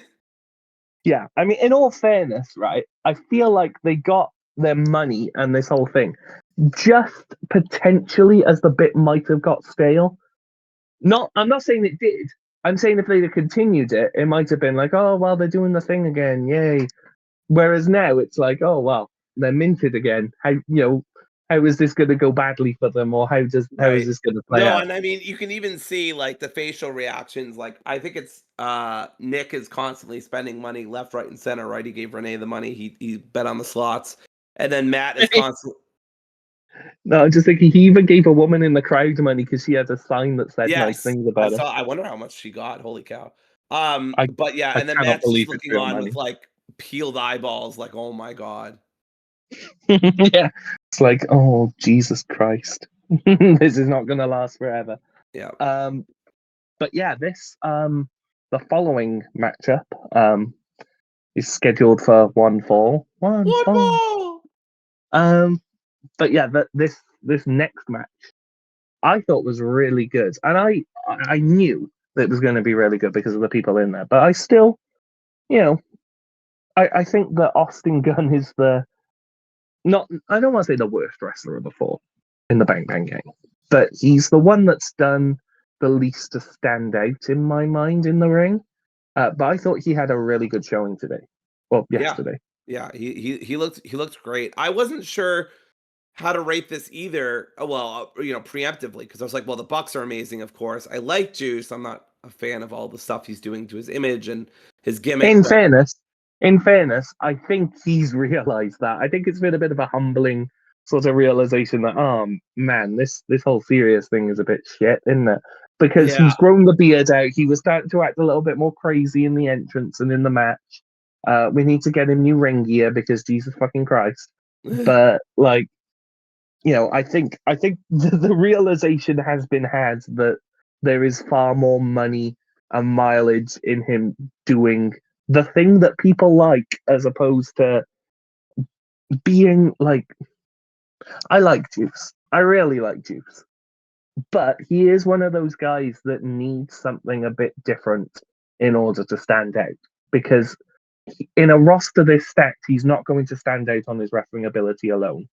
S1: yeah, I mean, in all fairness, right? I feel like they got their money and this whole thing just potentially as the bit might have got stale. I'm not saying it did. I'm saying if they'd have continued it, it might have been like, oh well, they're doing the thing again, yay. Whereas now it's like, oh well, they're minted again. How is this going to go badly for them, or how is
S2: Right.
S1: this going to play
S2: No,
S1: out?
S2: and I mean, you can even see like the facial reactions. Like, I think it's Nick is constantly spending money left, right, and center. Right, he gave Renee the money. He bet on the slots, and then Matt is constantly.
S1: No, I'm just thinking he even gave a woman in the crowd money because she had a sign that said nice
S2: Yes,
S1: things
S2: I
S1: about her.
S2: saw. I wonder how much she got. Holy cow!
S1: I
S2: But yeah,
S1: I
S2: and then
S1: cannot
S2: Matt's just
S1: believe it's
S2: looking
S1: real
S2: on with
S1: money.
S2: like peeled eyeballs. Like, oh my god.
S1: Yeah, it's like, oh Jesus Christ, this is not going to last forever.
S2: Yeah.
S1: But yeah, this the following matchup is scheduled for one fall. One
S2: One
S1: fall.
S2: ball.
S1: But yeah, this next match I thought was really good, and I knew that it was going to be really good because of the people in there. But I still, you know, I think that Austin Gunn is the not. I don't want to say the worst wrestler of the four in the Bang Bang Gang, but he's the one that's done the least to stand out in my mind in the ring. But I thought he had a really good showing today. Well,
S2: Yeah.
S1: yesterday.
S2: Yeah, he looked great. I wasn't sure how to rate this either. Well, preemptively, because I was like, well, the Bucks are amazing, of course. I like Juice. I'm not a fan of all the stuff he's doing to his image and his gimmick,
S1: In
S2: but
S1: fairness, in fairness, I think he's realised that. I think it's been a bit of a humbling sort of realization that, oh man, this whole serious thing is a bit shit, isn't it? Because
S2: yeah.
S1: he's grown the beard out. He was starting to act a little bit more crazy in the entrance and in the match. We need to get him new ring gear because Jesus fucking Christ. But like, I think the realization has been had that there is far more money and mileage in him doing the thing that people like as opposed to being like, I like Juice. I really like Juice. But he is one of those guys that needs something a bit different in order to stand out. Because in a roster this stacked, he's not going to stand out on his wrestling ability alone.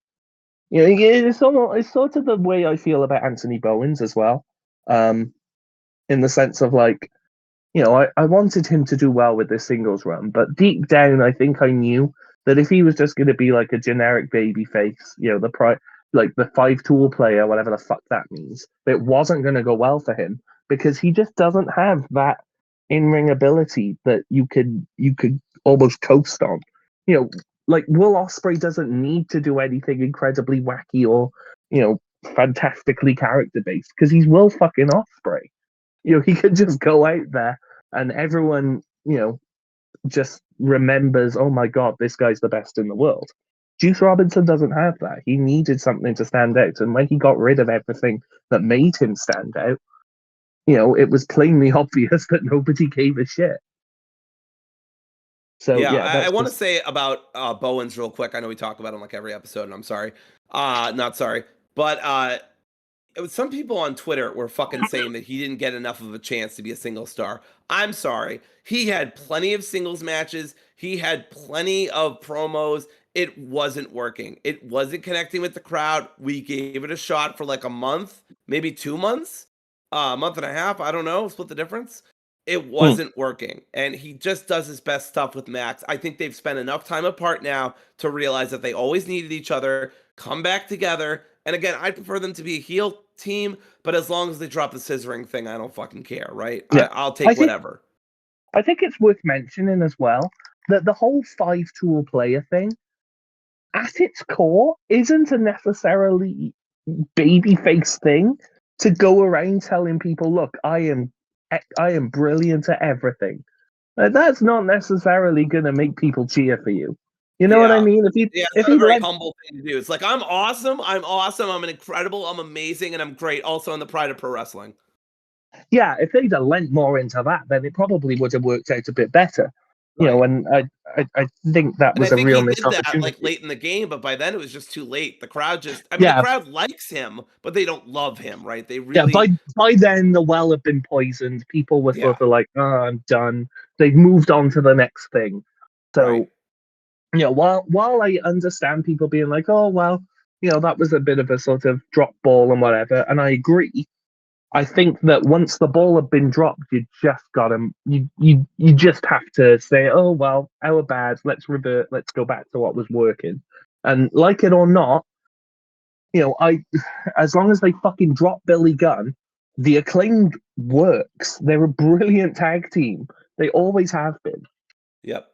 S1: It's sort of the way I feel about Anthony Bowens as well. In the sense of like, I wanted him to do well with this singles run, but deep down, I think I knew that if he was just going to be like a generic baby face, like the 5 tool player, whatever the fuck that means, it wasn't going to go well for him because he just doesn't have that in ring ability that you could almost coast on. Like Will Ospreay doesn't need to do anything incredibly wacky or fantastically character based because he's Will fucking Ospreay. He can just go out there and everyone, just remembers, oh my God, this guy's the best in the world. Juice Robinson doesn't have that. He needed something to stand out. And when he got rid of everything that made him stand out, it was plainly obvious that nobody gave a shit. So,
S2: Yeah,
S1: yeah,
S2: I
S1: that's
S2: want to
S1: just.
S2: say about Bowens real quick. I know we talk about him like every episode, and I'm sorry. Not sorry. But some people on Twitter were fucking saying that he didn't get enough of a chance to be a single star. I'm sorry. He had plenty of singles matches. He had plenty of promos. It wasn't working. It wasn't connecting with the crowd. We gave it a shot for like a month, maybe 2 months. a month and a half, I don't know, split the difference. It
S1: Mm,
S2: wasn't working. And he just does his best stuff with Max. I think they've spent enough time apart now to realize that they always needed each other, come back together. And again, I prefer them to be a heel team, but as long as they drop the scissoring thing, I don't fucking care, right?
S1: yeah,
S2: I'll
S1: I
S2: take
S1: think
S2: whatever.
S1: I think it's worth mentioning as well that the whole 5 tool player thing, at its core, isn't a necessarily babyface thing to go around telling people, "Look, I am brilliant at everything." That's not necessarily going to make people cheer for you. You know what I
S2: Yeah.
S1: mean?
S2: Yeah, it's
S1: If
S2: not a
S1: he
S2: very
S1: led,
S2: humble thing to do. It's like, I'm awesome, I'm incredible, I'm amazing, and I'm great. Also on the pride of pro wrestling.
S1: yeah, if they'd have lent more into that, then it probably would have worked out a bit better.
S2: Right.
S1: And I think that
S2: And I
S1: was a
S2: think
S1: real
S2: he
S1: missed
S2: did that, like,
S1: opportunity.
S2: late in the game, but by then it was just too late. The crowd just I mean, the
S1: Yeah,
S2: crowd likes him, but they don't love him, right? They
S1: yeah. By
S2: really
S1: by then, the well had been poisoned. People were
S2: yeah,
S1: sort of like, "Oh, I'm done." They've moved on to the next thing.
S2: right.
S1: So, while I understand people being like, "Oh, well, that was a bit of a sort of drop ball and whatever," and I agree. I think that once the ball had been dropped, you just got to you just have to say, "Oh well, our bad. Let's revert. Let's go back to what was working." And like it or not, I as long as they fucking drop Billy Gunn, the Acclaimed works. They're a brilliant tag team. They always have been.
S2: Yep.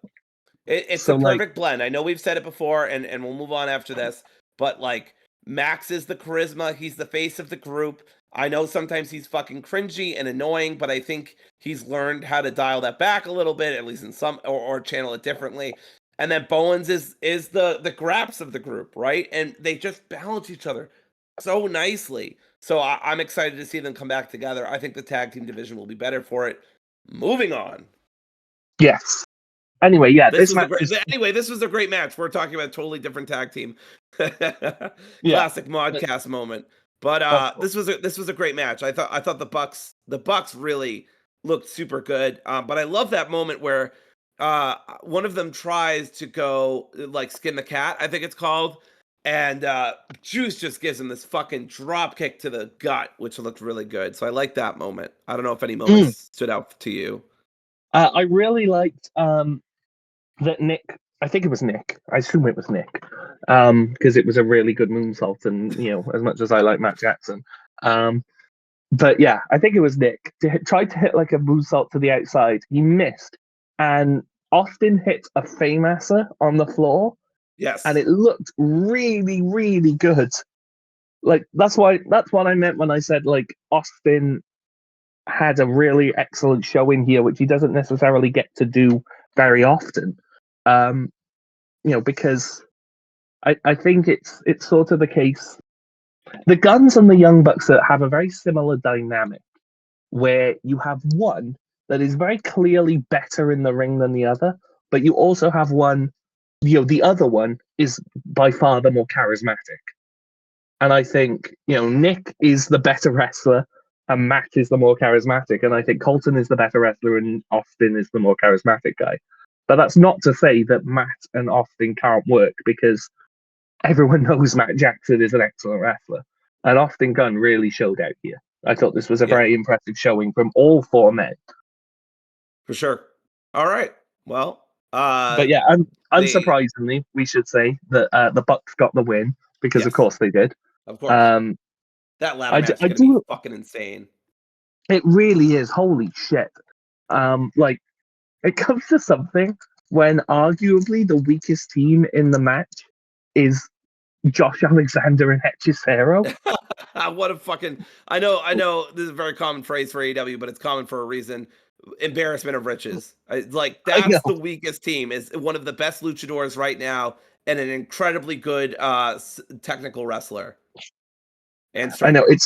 S2: It's a
S1: So like,
S2: perfect blend. I know we've said it before, and we'll move on after this, but like Max is the charisma. He's the face of the group. I know sometimes he's fucking cringy and annoying, but I think he's learned how to dial that back a little bit, at least in some, or channel it differently. And then Bowens is the graps of the group, right? And they just balance each other so nicely. So I'm excited to see them come back together. I think the tag team division will be better for it. Moving on.
S1: yes. Anyway, yeah,
S2: This
S1: this
S2: was a
S1: match
S2: great.
S1: is
S2: Anyway, this was a great match. We're talking about a totally different tag team.
S1: yeah,
S2: Classic
S1: but
S2: modcast moment. But
S1: of course.
S2: this was a great match. I thought the Bucks really looked super good. But I love that moment where one of them tries to go like skin the cat, I think it's called, and Juice just gives him this fucking drop kick to the gut, which looked really good. So I like that moment. I don't know if any
S1: Mm.
S2: moments stood out to you.
S1: I really liked that Nick. I think it was Nick. I assume it was Nick, because it was a really good moonsault, and as much as I like Matt Jackson, um, but yeah, I think it was Nick. Tried to hit like a moonsault to the outside. He missed, and Austin hit a Fameasser on the floor, and
S2: Yes.
S1: it looked really, really good. Like that's what I meant when I said like Austin had a really excellent showing here, which he doesn't necessarily get to do very often. Um, because I think it's sort of the case. The Guns and the Young Bucks have a very similar dynamic where you have one that is very clearly better in the ring than the other, but you also have one, the other one is by far the more charismatic. And I think, Nick is the better wrestler and Matt is the more charismatic. And I think Colton is the better wrestler and Austin is the more charismatic guy. But that's not to say that Matt and Austin can't work because everyone knows Matt Jackson is an excellent wrestler. And Austin Gunn really showed out here. I thought this was a
S2: Yeah.
S1: very impressive showing from all four men.
S2: For sure. All right. Well,
S1: But yeah,
S2: they
S1: unsurprisingly, we should say that the Bucks got the win because, of
S2: yes,
S1: course, they did.
S2: of course.
S1: Um,
S2: That ladder
S1: I, d-
S2: match is
S1: I
S2: gonna be
S1: do.
S2: fucking insane.
S1: It really is. Holy shit! Like it comes to something when arguably the weakest team in the match is Josh Alexander and Hechicero.
S2: What a fucking I know this is a very common phrase for AEW, but it's common for a reason. Embarrassment of riches. Like
S1: I
S2: that's
S1: know,
S2: the weakest team. Is one of the best luchadors right now and an incredibly good technical wrestler and
S1: I know.
S2: striker.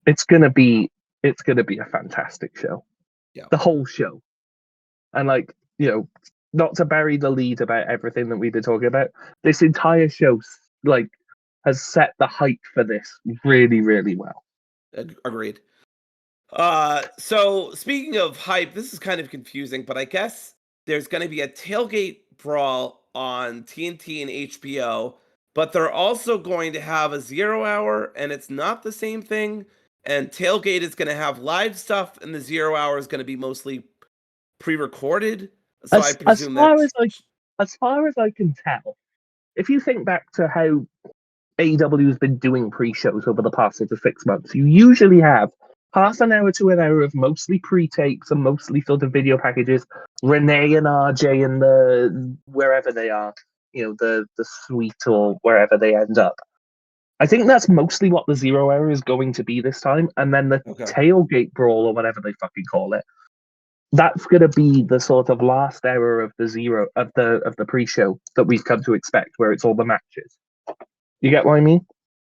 S1: It's gonna be a fantastic show.
S2: Yeah.
S1: The whole show, and like not to bury the lead about everything that we've been talking about. This entire show, like, has set the height for this really, really well.
S2: Agreed. So speaking of hype, this is kind of confusing, but I guess there's going to be a tailgate brawl on TNT and HBO, but they're also going to have a 0 hour, and it's not the same thing. and Tailgate is going to have live stuff, and the 0 Hour is going to be mostly pre-recorded. So I presume
S1: as far as I can tell, if you think back to how AEW has been doing pre-shows over the past sort of 6 months, you usually have half an hour to an hour of mostly pre-tapes and mostly sort of video packages. Renee and RJ and the wherever they are, the suite or wherever they end up. I think that's mostly what the 0 Hour is going to be this time, and then the tailgate brawl or whatever they fucking call it. That's going to be the sort of last hour of the pre-show that we've come to expect, where it's all the matches. You get what I mean?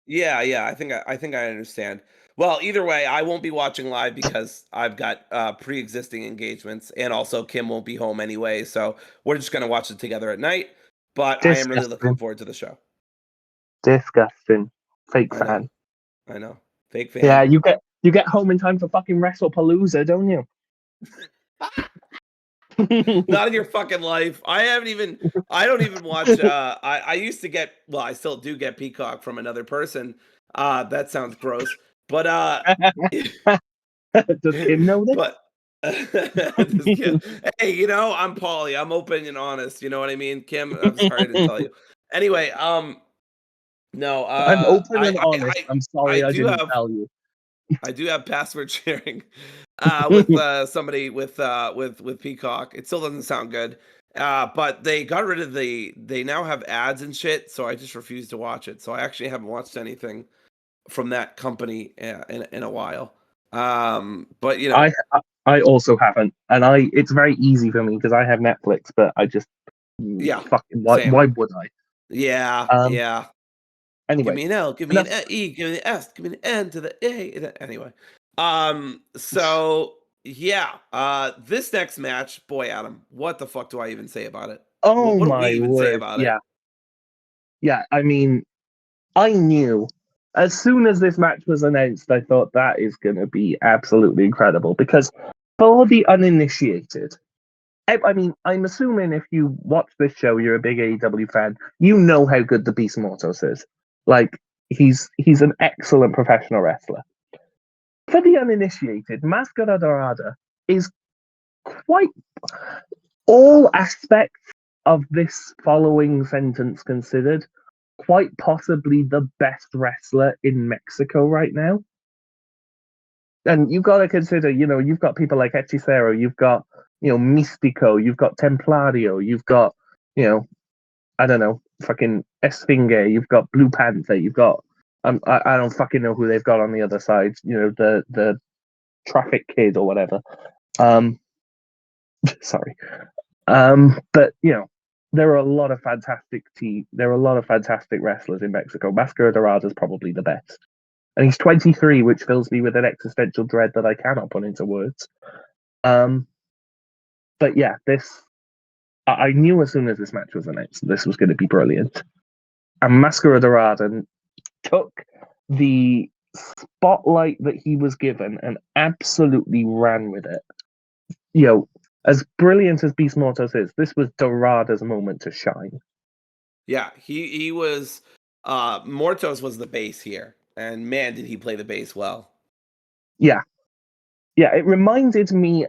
S2: Yeah. I think I understand. Well, either way, I won't be watching live because I've got pre-existing engagements, and also Kim won't be home anyway, so we're just going to watch it together at night. But I am really looking forward to the show.
S1: Disgusting. Fake fan.
S2: I know. Fake fan.
S1: Yeah, you get home in time for fucking WrestlePalooza, don't you?
S2: Not in your fucking life. I don't even watch I used to get, well, I still do get Peacock from another person. That sounds gross. But
S1: does Kim know this?
S2: But hey, I'm Paulie. I'm open and honest. You know what I mean? Kim, I'm sorry to tell you. Anyway, no,
S1: I'm open and honest. I'm sorry I didn't tell you.
S2: I do have password sharing with somebody with Peacock. It still doesn't sound good. But they got rid of they now have ads and shit, so I just refuse to watch it. So I actually haven't watched anything from that company in a while. But
S1: I also haven't, and it's very easy for me because I have Netflix, but I just fucking why would I?
S2: Yeah.
S1: Anyway,
S2: give me an L, give me an E, give me an S, give me an N to the A. Anyway, so yeah, this next match, boy, Adam, what the fuck do I even say about it?
S1: Oh
S2: what
S1: my
S2: do we even
S1: word!
S2: Say about it?
S1: Yeah. I mean, I knew as soon as this match was announced, I thought that is going to be absolutely incredible because for the uninitiated. I mean, I'm assuming if you watch this show, you're a big AEW fan. You know how good the Beast Mortos is. Like, he's an excellent professional wrestler. For the uninitiated, Mascara Dorada is quite all aspects of this following sentence considered, quite possibly the best wrestler in Mexico right now. And you've got to consider, you've got people like Hechicero, you've got, Mystico, you've got Templario, you've got, I don't know, fucking Esfinge, you've got Blue Panther, you've got, I don't fucking know who they've got on the other side, the Traffic Kid or whatever. Sorry. But, there are a lot of fantastic wrestlers in Mexico. Mascara Dorada is probably the best. And he's 23, which fills me with an existential dread that I cannot put into words. But yeah, I knew as soon as this match was announced, this was going to be brilliant. And Mascara Dorada took the spotlight that he was given and absolutely ran with it. As brilliant as Beast Mortos is, this was Dorada's moment to shine.
S2: Yeah, he was. Mortos was the bass here, and man, did he play the bass well.
S1: Yeah, it reminded me.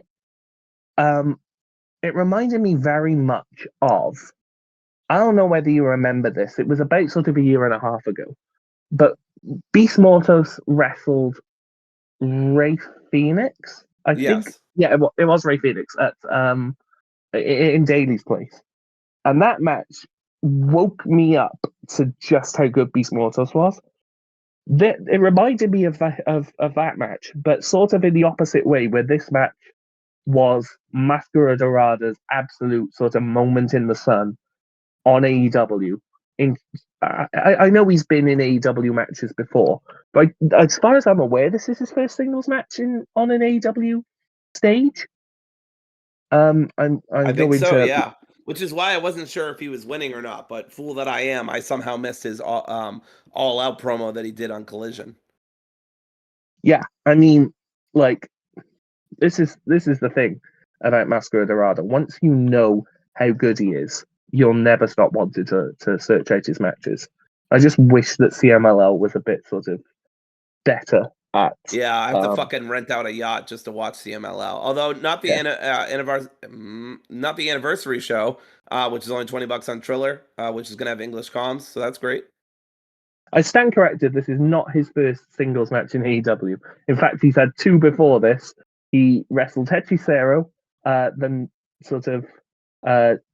S1: It reminded me very much of. I don't know whether you remember this. It was about sort of a year and a half ago, but Beast Mortos wrestled Ray Phoenix. I think. Yeah, it was Ray Phoenix at in Daly's place, and that match woke me up to just how good Beast Mortos was. It reminded me of that match, but sort of in the opposite way, where this match was Mascara Dorada's absolute sort of moment in the sun on AEW. I know he's been in AEW matches before, but as far as I'm aware, this is his first singles match on an AEW stage. I think
S2: so, yeah. Which is why I wasn't sure if he was winning or not. But fool that I am, I somehow missed his all out promo that he did on Collision.
S1: Yeah, I mean, like, this is the thing about Mascara Dorada. Once you know how good he is, you'll never stop wanting to search out his matches. I just wish that CMLL was a bit sort of better at
S2: Yeah, I have to fucking rent out a yacht just to watch CMLL. Although not the
S1: yeah.
S2: not the anniversary show, which is only $20 on Triller, which is gonna have English comms, so that's great.
S1: I stand corrected. This is not his first singles match in AEW. In fact, he's had two before this. He wrestled Hechicero, then sort of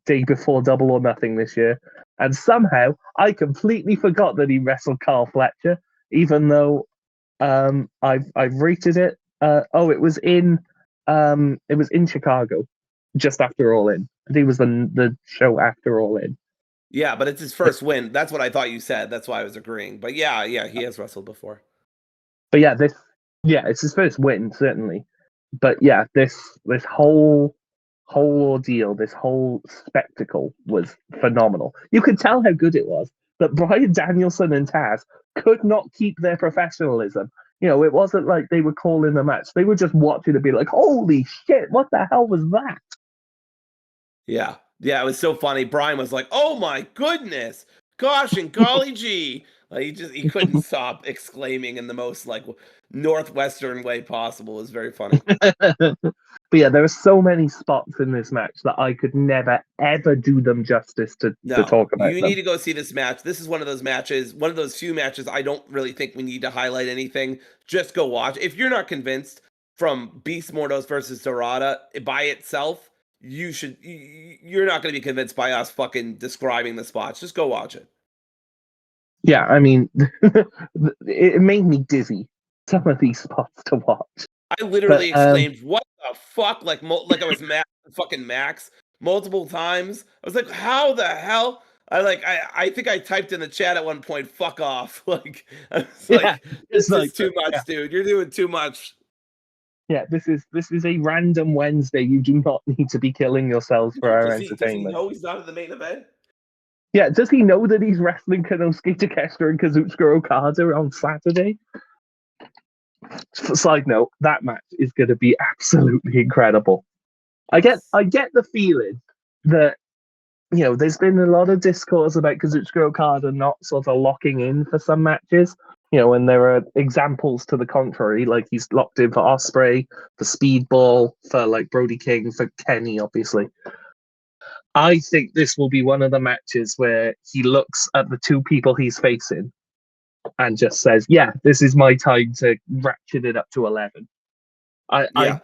S1: day before Double or Nothing this year, and somehow I completely forgot that he wrestled Carl Fletcher, even though I've rated it. It was in Chicago, just after All In. I think it was the show after All In.
S2: Yeah, but it's his first win. That's what I thought you said. That's why I was agreeing. But yeah, he has wrestled before.
S1: But yeah, it's his first win certainly. But yeah, this whole ordeal, this whole spectacle was phenomenal. You could tell how good it was. That Bryan Danielson and Taz could not keep their professionalism. You know, it wasn't like they were calling the match; they were just watching and be like, "Holy shit! What the hell was that?"
S2: Yeah. Yeah, it was so funny. Brian was like, "Oh my goodness. Gosh and golly gee." Like he couldn't stop exclaiming in the most like northwestern way possible. It was very funny.
S1: But yeah, there are so many spots in this match that I could never ever do them justice to
S2: No,
S1: talk about
S2: you
S1: them.
S2: need to go see this match. This is one of those matches, one of those few matches I don't really think we need to highlight anything. Just go watch. If you're not convinced from Beast Mordos versus Dorada by itself, you're not going to be convinced by us fucking describing the spots. Just go watch it.
S1: Yeah, I mean, it made me dizzy, some of these spots to watch.
S2: I
S1: But
S2: literally exclaimed, "What the fuck?" Like I was fucking Max multiple times. I was like, "How the hell?" I think I typed in the chat at one point, "Fuck off!" Like I was
S1: yeah,
S2: like,
S1: it's
S2: "This
S1: like
S2: is too much, dude. You're doing too much."
S1: yeah, this is a random Wednesday. You do not need to be killing yourselves for our
S2: Does he
S1: entertainment.
S2: know he's not in the main event?
S1: Yeah, does he know that he's wrestling Konosuke Takeshita and Kazuchika Okada on Saturday? Side note, that match is going to be absolutely incredible.
S2: Yes.
S1: I get the feeling that there's been a lot of discourse about Kazuchika Okada not sort of locking in for some matches. And there are examples to the contrary, like he's locked in for Osprey, for Speedball, for like Brody King, for Kenny, obviously. I think this will be one of the matches where he looks at the two people he's facing and just says, "Yeah, this is my time to ratchet it up to 11." I,
S2: Yeah,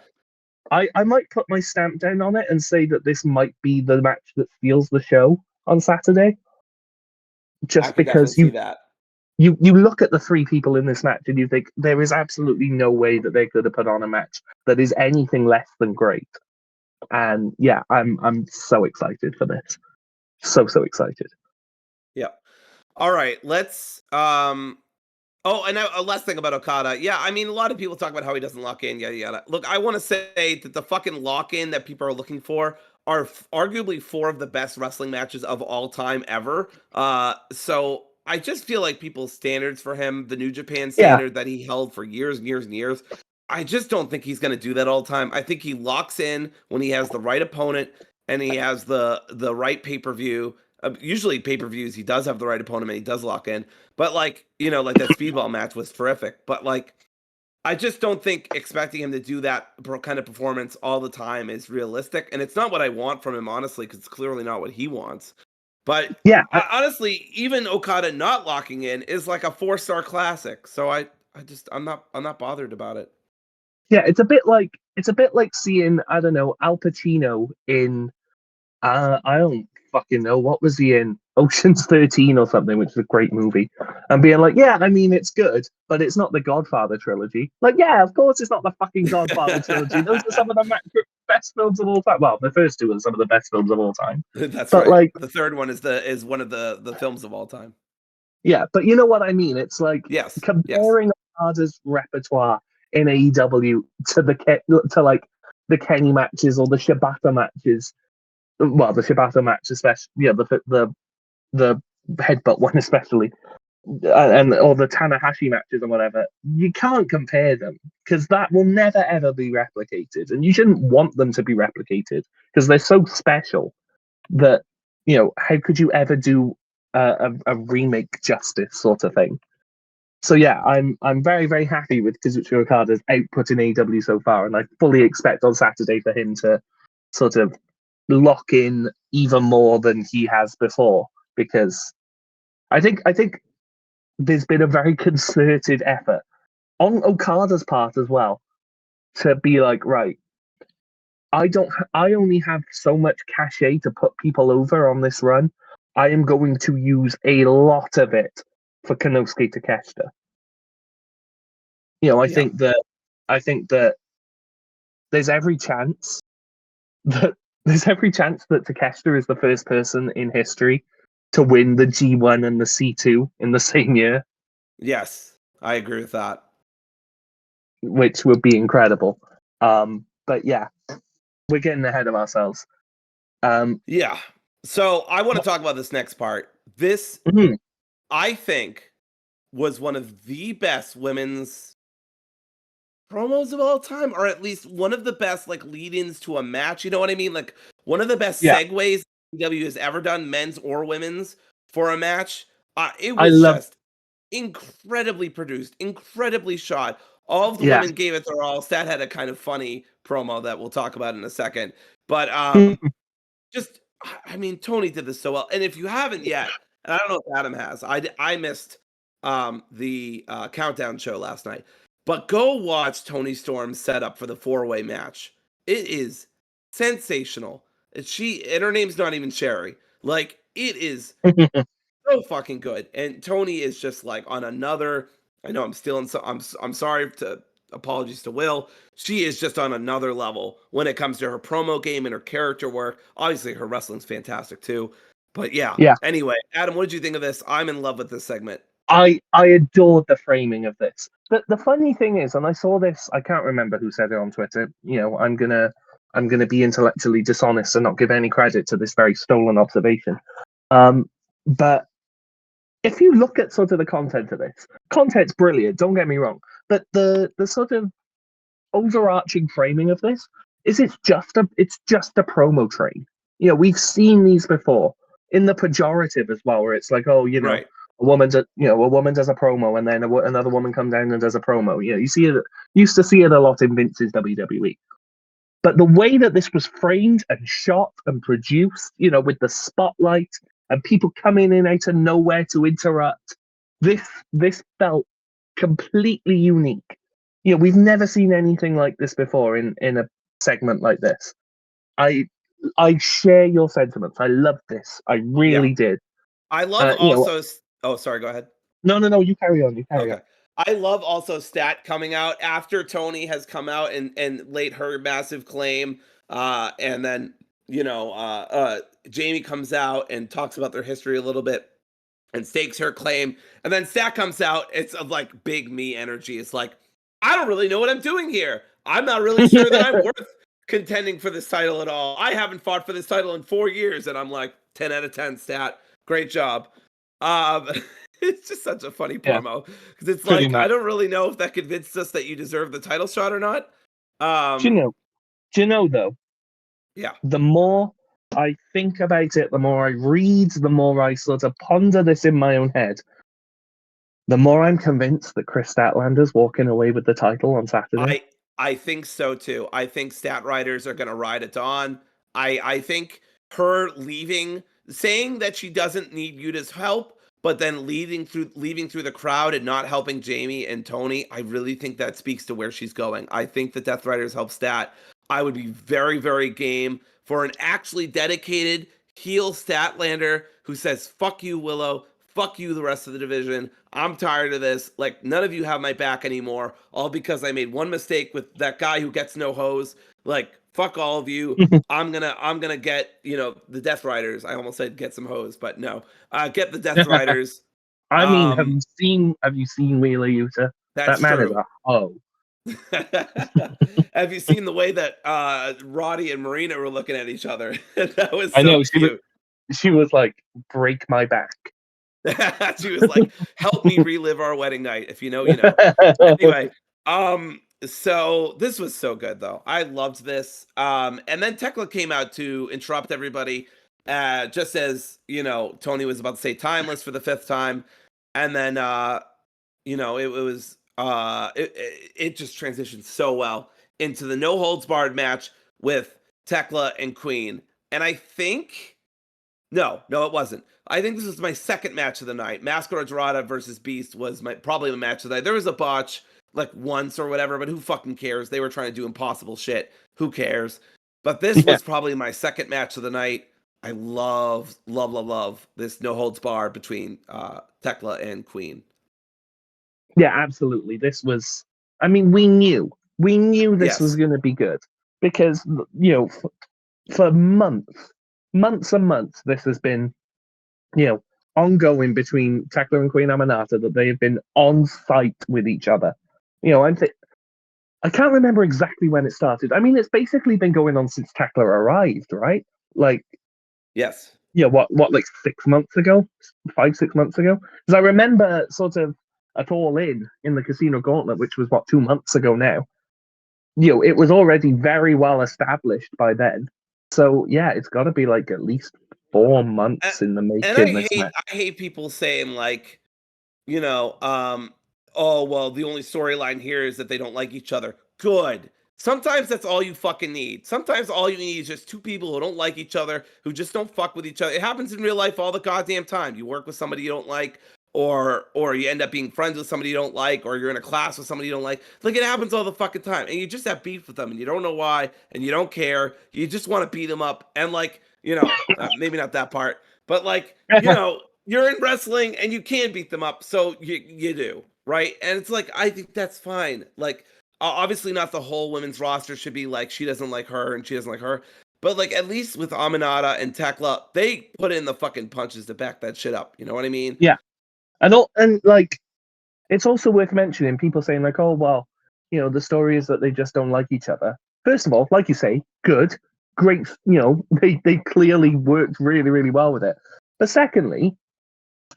S1: I I might put my stamp down on it and say that this might be the match that steals the show on Saturday.
S2: I
S1: Just
S2: can definitely
S1: because
S2: see that.
S1: you look at the three people in this match and you think there is absolutely no way that they could have put on a match that is anything less than great. And yeah, I'm so excited for this. So excited.
S2: Yeah. All right, let's Oh, and a last thing about Okada. Yeah, I mean, a lot of people talk about how he doesn't lock in, yada yada. Look, I want to say that the fucking lock in that people are looking for are arguably four of the best wrestling matches of all time ever. So I just feel like people's standards for him, the New Japan
S1: Yeah,
S2: standard that he held for years and years and years, I just don't think he's going to do that all the time. I think he locks in when he has the right opponent and he has the right pay per view. Usually pay per views, he does have the right opponent and he does lock in. But like, like that speedball match was terrific. But like, I just don't think expecting him to do that kind of performance all the time is realistic. And it's not what I want from him, honestly, because it's clearly not what he wants. But
S1: yeah,
S2: honestly, even Okada not locking in is like a 4-star classic. So I'm not bothered about it.
S1: yeah. It's a bit like seeing, I don't know, Al Pacino in I don't fucking know, what was he in? Ocean's 13 or something, which is a great movie. And being like, yeah, I mean, it's good, but it's not the Godfather trilogy. Like, yeah, of course it's not the fucking Godfather trilogy. Those are some of the best films of all time. Well, the first two are some of the best films of all time.
S2: That's
S1: But
S2: right.
S1: like,
S2: The third one is one of the films of all time.
S1: yeah, but you know what I mean? It's like
S2: Yes. Yes.
S1: comparing Okada's repertoire in AEW to like the Kenny matches or the Shibata matches. Well, the Shibata match, especially, yeah, the headbutt one especially, and or the Tanahashi matches and whatever. You can't compare them because that will never ever be replicated, and you shouldn't want them to be replicated because they're so special that how could you ever do a remake justice sort of thing? So yeah, I'm very very happy with Kazuchika Okada's output in AEW so far, and I fully expect on Saturday for him to sort of lock in even more than he has before, because I think there's been a very concerted effort on Okada's part as well to be like, right, I only have so much cachet to put people over on this run. I am going to use a lot of it for Konosuke Takeshita. I
S2: Yeah.
S1: think that there's every chance that Takeshita is the first person in history to win the G1 and the C2 in the same year,
S2: Yes, I agree with that.
S1: which would be incredible. But yeah, we're getting ahead of ourselves.
S2: Yeah. So I want to talk about this next part. This,
S1: Mhm.
S2: I think, was one of the best women's promos of all time, or at least one of the best like lead-ins to a match. You know what I mean? Like one of the best
S1: Yeah,
S2: segues AEW has ever done, men's or women's, for a match. It
S1: I
S2: was
S1: love.
S2: just incredibly produced, incredibly shot. All of the
S1: Yeah,
S2: women gave it their all. Stat had a kind of funny promo that we'll talk about in a second. But just, I mean, Tony did this so well. And if you haven't yet, and I don't know if Adam has, I missed the countdown show last night, but go watch Tony Storm's setup for the four-way match. It is sensational. And her name's not even Sherry. Like, it is so fucking good. And Tony is just like on another. I know I'm stealing. I'm sorry to apologies to Will. She is just on another level when it comes to her promo game and her character work. Obviously, her wrestling's fantastic too. But yeah.
S1: yeah.
S2: Anyway, Adam, what did you think of this? I'm in love with this segment.
S1: I adored the framing of this. The funny thing is, and I saw this, I can't remember who said it on Twitter. I'm gonna be intellectually dishonest and not give any credit to this very stolen observation. But if you look at sort of the content of this, content's brilliant. Don't get me wrong, but the sort of overarching framing of this is it's just a promo train. We've seen these before in the pejorative as well, where it's like, oh,
S2: Right.
S1: a woman does a promo, and then another woman comes down and does a promo. You see it, used to see it a lot in Vince's WWE. But the way that this was framed and shot and produced, with the spotlight and people coming in out of nowhere to interrupt, this felt completely unique. We've never seen anything like this before in a segment like this. I I share your sentiments. I loved this. I
S2: Yeah.
S1: really did.
S2: I love
S1: You know,
S2: also. Oh, sorry. Go ahead.
S1: no. You carry on. You carry
S2: Okay.
S1: on.
S2: I love also Stat coming out after Tony has come out and laid her massive claim. And then, Jamie comes out and talks about their history a little bit and stakes her claim. And then Stat comes out. It's of like big me energy. It's like, I don't really know what I'm doing here. I'm not really sure that I'm worth contending for this title at all. I haven't fought for this title in 4 years. And I'm like, 10 out of 10, Stat. Great job. Um, it's just such a funny
S1: Yeah,
S2: promo because it's
S1: pretty
S2: like I
S1: much.
S2: don't really know if that convinced us that you deserve the title shot or not.
S1: Do you
S2: Um,
S1: know? Do you know though?
S2: yeah,
S1: The more I think about it, the more I read, the more I sort of ponder this in my own head, the more I'm convinced that Chris Statlander's walking away with the title on Saturday.
S2: I I think so too. I think stat writers are gonna ride it on. I think her leaving, saying that she doesn't need Yuta's help, but then leaving through the crowd and not helping Jamie and Tony. I really think that speaks to where she's going. I think the Death Riders help Stat. I would be very, very game for an actually dedicated heel Statlander who says, fuck you, Willow. Fuck you, the rest of the division. I'm tired of this. Like, none of you have my back anymore. All because I made one mistake with that guy who gets no hose. Like, fuck all of you. I'm gonna get, the Death Riders. I almost said get some hose, but no. Get the Death Riders.
S1: I mean, have
S2: Um,
S1: you seen Wheeler Yuta? That
S2: that's
S1: man is
S2: true.
S1: a hoe.
S2: Have you seen the way that Roddy and Marina were looking at each other? That was
S1: I
S2: so
S1: know
S2: cute.
S1: she was like, break my back.
S2: She was like, "Help me relive our wedding night. If you know, you know." Anyway, so this was so good though. I loved this. And then Tekla came out to interrupt everybody, just as Tony was about to say timeless for the fifth time, and then it was it just transitioned so well into the no holds barred match with Tekla and Queen. And I think no, it wasn't. I think this was my second match of the night. Mascara Dorada versus Beast was probably my match of the night. There was a botch like once or whatever, but who fucking cares? They were trying to do impossible shit. Who cares? But this
S1: Yeah,
S2: was probably my second match of the night. I love this no holds bar between Tekla and Queen.
S1: yeah, absolutely. This was. I mean, we knew this was
S2: Yes.
S1: going to be good because for months and months, this has been you know ongoing between Tekla and Queen Aminata that they have been on site with each other. I can't remember exactly when it started. I mean, it's basically been going on since Tekla arrived, right? Like,
S2: Yes.
S1: yeah, what, like 6 months ago, 5 6 months ago? Because I remember sort of at All in the Casino Gauntlet, which was what 2 months ago now. It was already very well established by then. So yeah, it's got to be like at least four
S2: A-
S1: months in the
S2: And I
S1: making. This
S2: hate
S1: match.
S2: I hate people saying like, you know, oh well, the only storyline here is that they don't like each other. Good. Sometimes that's all you fucking need. Sometimes all you need is just two people who don't like each other, who just don't fuck with each other. It happens in real life all the goddamn time. You work with somebody you don't like, or you end up being friends with somebody you don't like, or you're in a class with somebody you don't like. Like it happens all the fucking time. And you just have beef with them and you don't know why, and you don't care. You just want to beat them up. And like, maybe not that part, but like, you're in wrestling and you can beat them up, so you do, right? And it's like I think that's fine. Like obviously not the whole women's roster should be like she doesn't like her and she doesn't like her, but like at least with Aminata and Tekla, they put in the fucking punches to back that shit up. You know what I mean?
S1: Yeah, and like it's also worth mentioning people saying like, oh well, the story is that they just don't like each other. First of all, like you say, good, great. They clearly worked really really well with it. But secondly,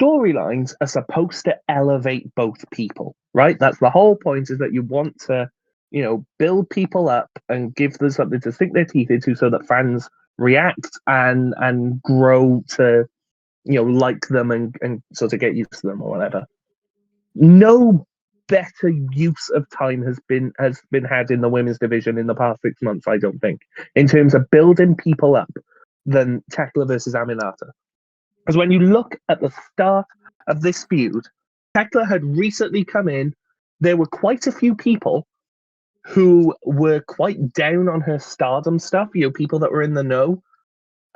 S1: storylines are supposed to elevate both people, right? That's the whole point, is that you want to, build people up and give them something to sink their teeth into so that fans react and grow to, like them and sort of get used to them or whatever. No better use of time has been had in the women's division in the past 6 months, I don't think, in terms of building people up than Tekla versus Aminata. Because when you look at the start of this feud, Tekla had recently come in. There were quite a few people who were quite down on her stardom stuff, people that were in the know.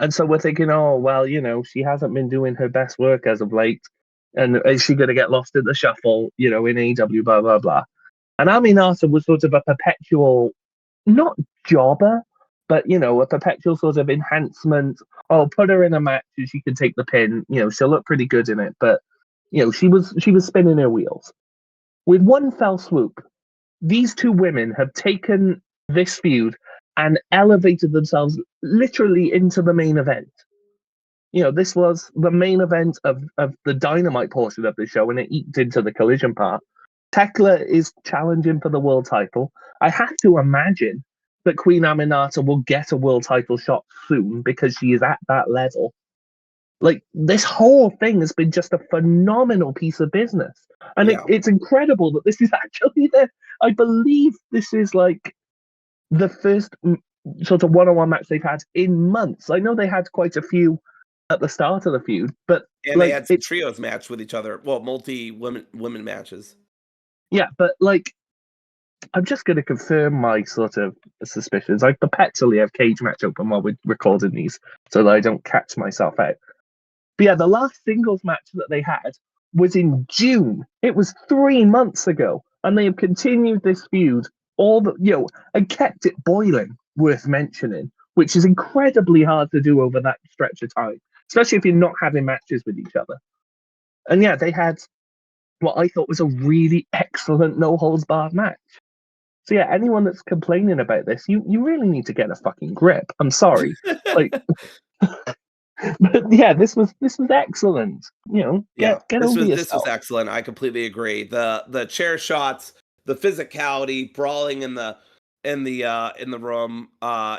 S1: And so we're thinking, oh, well, she hasn't been doing her best work as of late. And is she going to get lost in the shuffle, in AEW, blah, blah, blah. And Aminata was sort of a perpetual, not jobber, but a perpetual sort of enhancement. Oh, put her in a match and she can take the pin. She'll look pretty good in it. But she was spinning her wheels. With one fell swoop, these two women have taken this feud and elevated themselves literally into the main event. This was the main event of the Dynamite portion of the show, and it eked into the Collision part. Tekla is challenging for the world title. I have to imagine that Queen Aminata will get a world title shot soon because she is at that level. Like, this whole thing has been just a phenomenal piece of business. And
S2: Yeah.
S1: it's incredible that this is actually I believe this is like the first sort of one-on-one match they've had in months. I know they had quite a few at the start of the feud, but
S2: And they
S1: like
S2: had some trios match with each other. Well, multi women matches.
S1: yeah, but like I'm just going to confirm my sort of suspicions. I perpetually have cage match open while we're recording these so that I don't catch myself out. But yeah, the last singles match that they had was in June. It was 3 months ago, and they have continued this feud and kept it boiling. Worth mentioning, which is incredibly hard to do over that stretch of time, especially if you're not having matches with each other. And yeah, they had what I thought was a really excellent no holds barred match. So yeah, anyone that's complaining about this, you really need to get a fucking grip. I'm sorry, like, but yeah, this was excellent.
S2: Yeah,
S1: Get
S2: this
S1: over
S2: was
S1: yourself.
S2: excellent. I completely agree. The chair shots, the physicality, brawling in the room,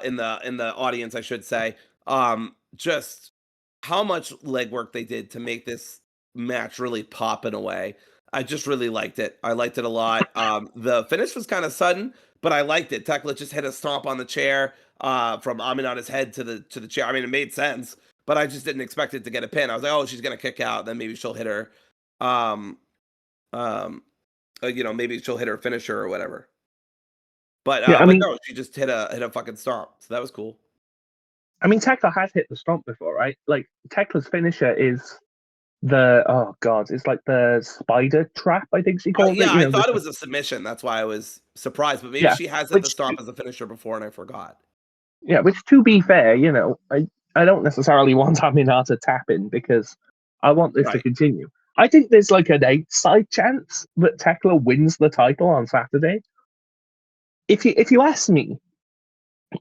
S2: in the audience, I should say. Just how much legwork they did to make this match really pop in a way. I just really liked it. I liked it a lot. The finish was kind of sudden, but I liked it. Tekla just hit a stomp on the chair from Aminata's head to the chair. I mean, it made sense, but I just didn't expect it to get a pin. I was like, oh, she's gonna kick out, then maybe she'll hit her, um, um, maybe she'll hit her finisher or whatever.
S1: Yeah, I
S2: But
S1: mean,
S2: no, she just hit a fucking stomp, so that was cool.
S1: Tekla has hit the stomp before, right? Like Tekla's finisher is oh god, it's like the spider trap, I think she calls it.
S2: Yeah, I thought it was a submission. That's why I was surprised. But maybe
S1: Yeah,
S2: she has hit the
S1: which
S2: stomp as a finisher before, and I forgot.
S1: which to be fair, I don't necessarily want Aminata tapping because I want this to
S2: Right.
S1: continue. I think there's like an 8-side chance that Tekla wins the title on Saturday. If you ask me,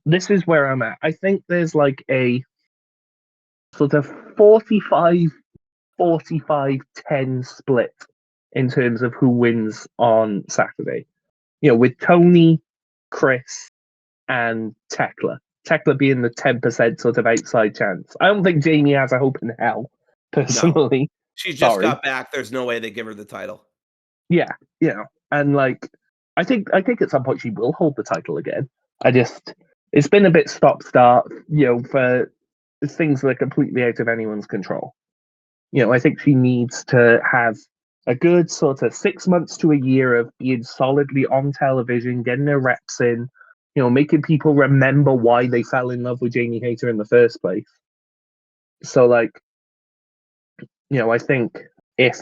S1: this is where I'm at. I think there's like a sort of 45-45-10 split in terms of who wins on Saturday. With Tony, Chris, and Tekla. Tekla being the 10% sort of outside chance. I don't think Jamie has a hope in hell,
S2: No,
S1: personally.
S2: she just
S1: Sorry.
S2: got back. There's no way they give her the title.
S1: Yeah, and like I think at some point she will hold the title again. It's been a bit stop start, for things that are completely out of anyone's control. I think she needs to have a good sort of 6 months to a year of being solidly on television, getting her reps in, making people remember why they fell in love with Jamie Hayter in the first place. So, like, I think if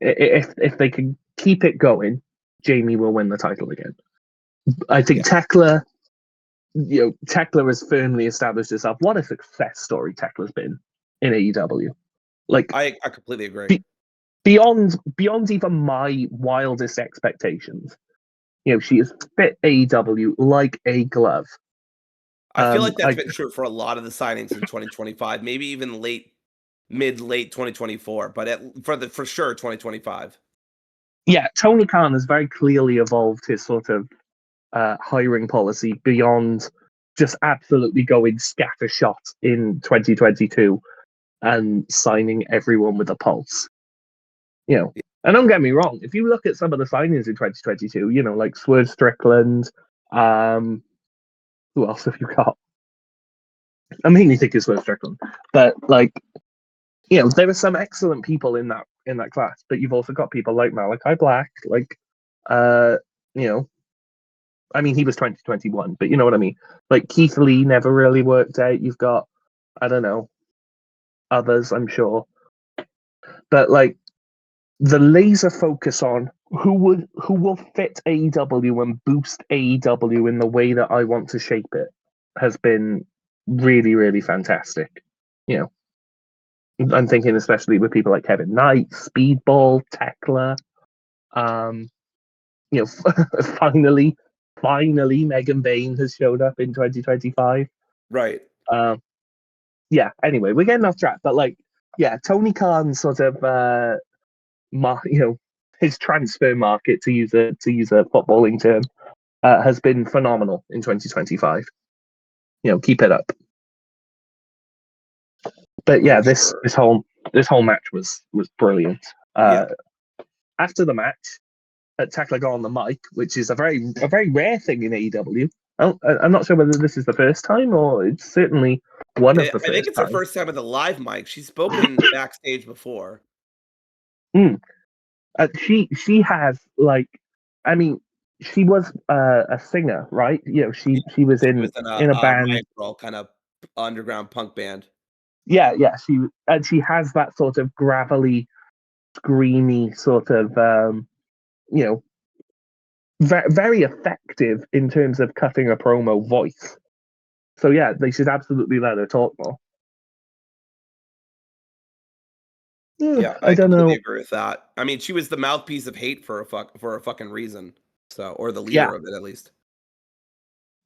S1: if they can keep it going, Jamie will win the title again. I think
S2: Yeah.
S1: Tekla has firmly established herself. What a success story Tekla's been in AEW. Like,
S2: I completely agree.
S1: beyond even my wildest expectations. She has fit AEW like a glove.
S2: I feel like that's
S1: I
S2: been true for a lot of the signings in 2025, maybe even late 2024, but for sure 2025.
S1: Yeah, Tony Khan has very clearly evolved his sort of hiring policy beyond just absolutely going scattershot in 2022 and signing everyone with a pulse. And don't get me wrong, if you look at some of the signings in 2022, like Swerve Strickland, who else have you got? I mainly think it's Swerve Strickland, but like, there are some excellent people in that class, but you've also got people like Malachi Black, like, uh, you know, I mean, he was 2021, but you know what I mean. Like Keith Lee never really worked out. You've got, I don't know, others, I'm sure, but like the laser focus on who will fit AEW and boost AEW in the way that I want to shape it has been really, really fantastic. You I'm thinking especially with people like Kevin Knight, Speedball, Tekla. Um, finally, Megan Bain has showed up in 2025.
S2: Right.
S1: Yeah. Anyway, we're getting off track, but like, yeah, Tony Khan's sort of his transfer market, to use a footballing term, has been phenomenal in 2025. Keep it up. But yeah,
S2: For
S1: this
S2: sure.
S1: this whole match was brilliant.
S2: Yeah.
S1: After the match, Tekla got on the mic, which is a very rare thing in AEW. I'm not sure whether this is the first time or it's certainly one of the
S2: I think
S1: first
S2: it's her
S1: times.
S2: first time with a live mic. She's spoken backstage before.
S1: Mm. She has, like, I mean, she was a singer, right? She was
S2: She was
S1: in
S2: in
S1: in a
S2: a
S1: band.
S2: Riot Girl kind of underground punk band.
S1: Yeah, she has that sort of gravelly, screamy sort of you know very effective in terms of cutting a promo voice. So yeah, they should absolutely let her talk more.
S2: Yeah,
S1: I
S2: I
S1: don't
S2: completely
S1: know.
S2: agree with that. I mean, she was the mouthpiece of hate for a fucking reason. So, or the
S1: Yeah,
S2: leader of it at least.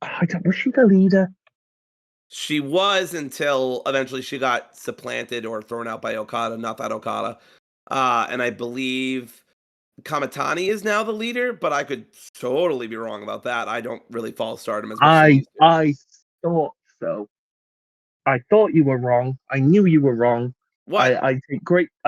S1: I don't. Was she the leader?
S2: She was until eventually she got supplanted or thrown out by Okada, not that Okada. And I believe Kamatani is now the leader, but I could totally be wrong about that. I don't really follow Stardom as much as I
S1: I
S2: used to.
S1: I thought so. I thought you were wrong. I knew you were wrong.
S2: What?
S1: I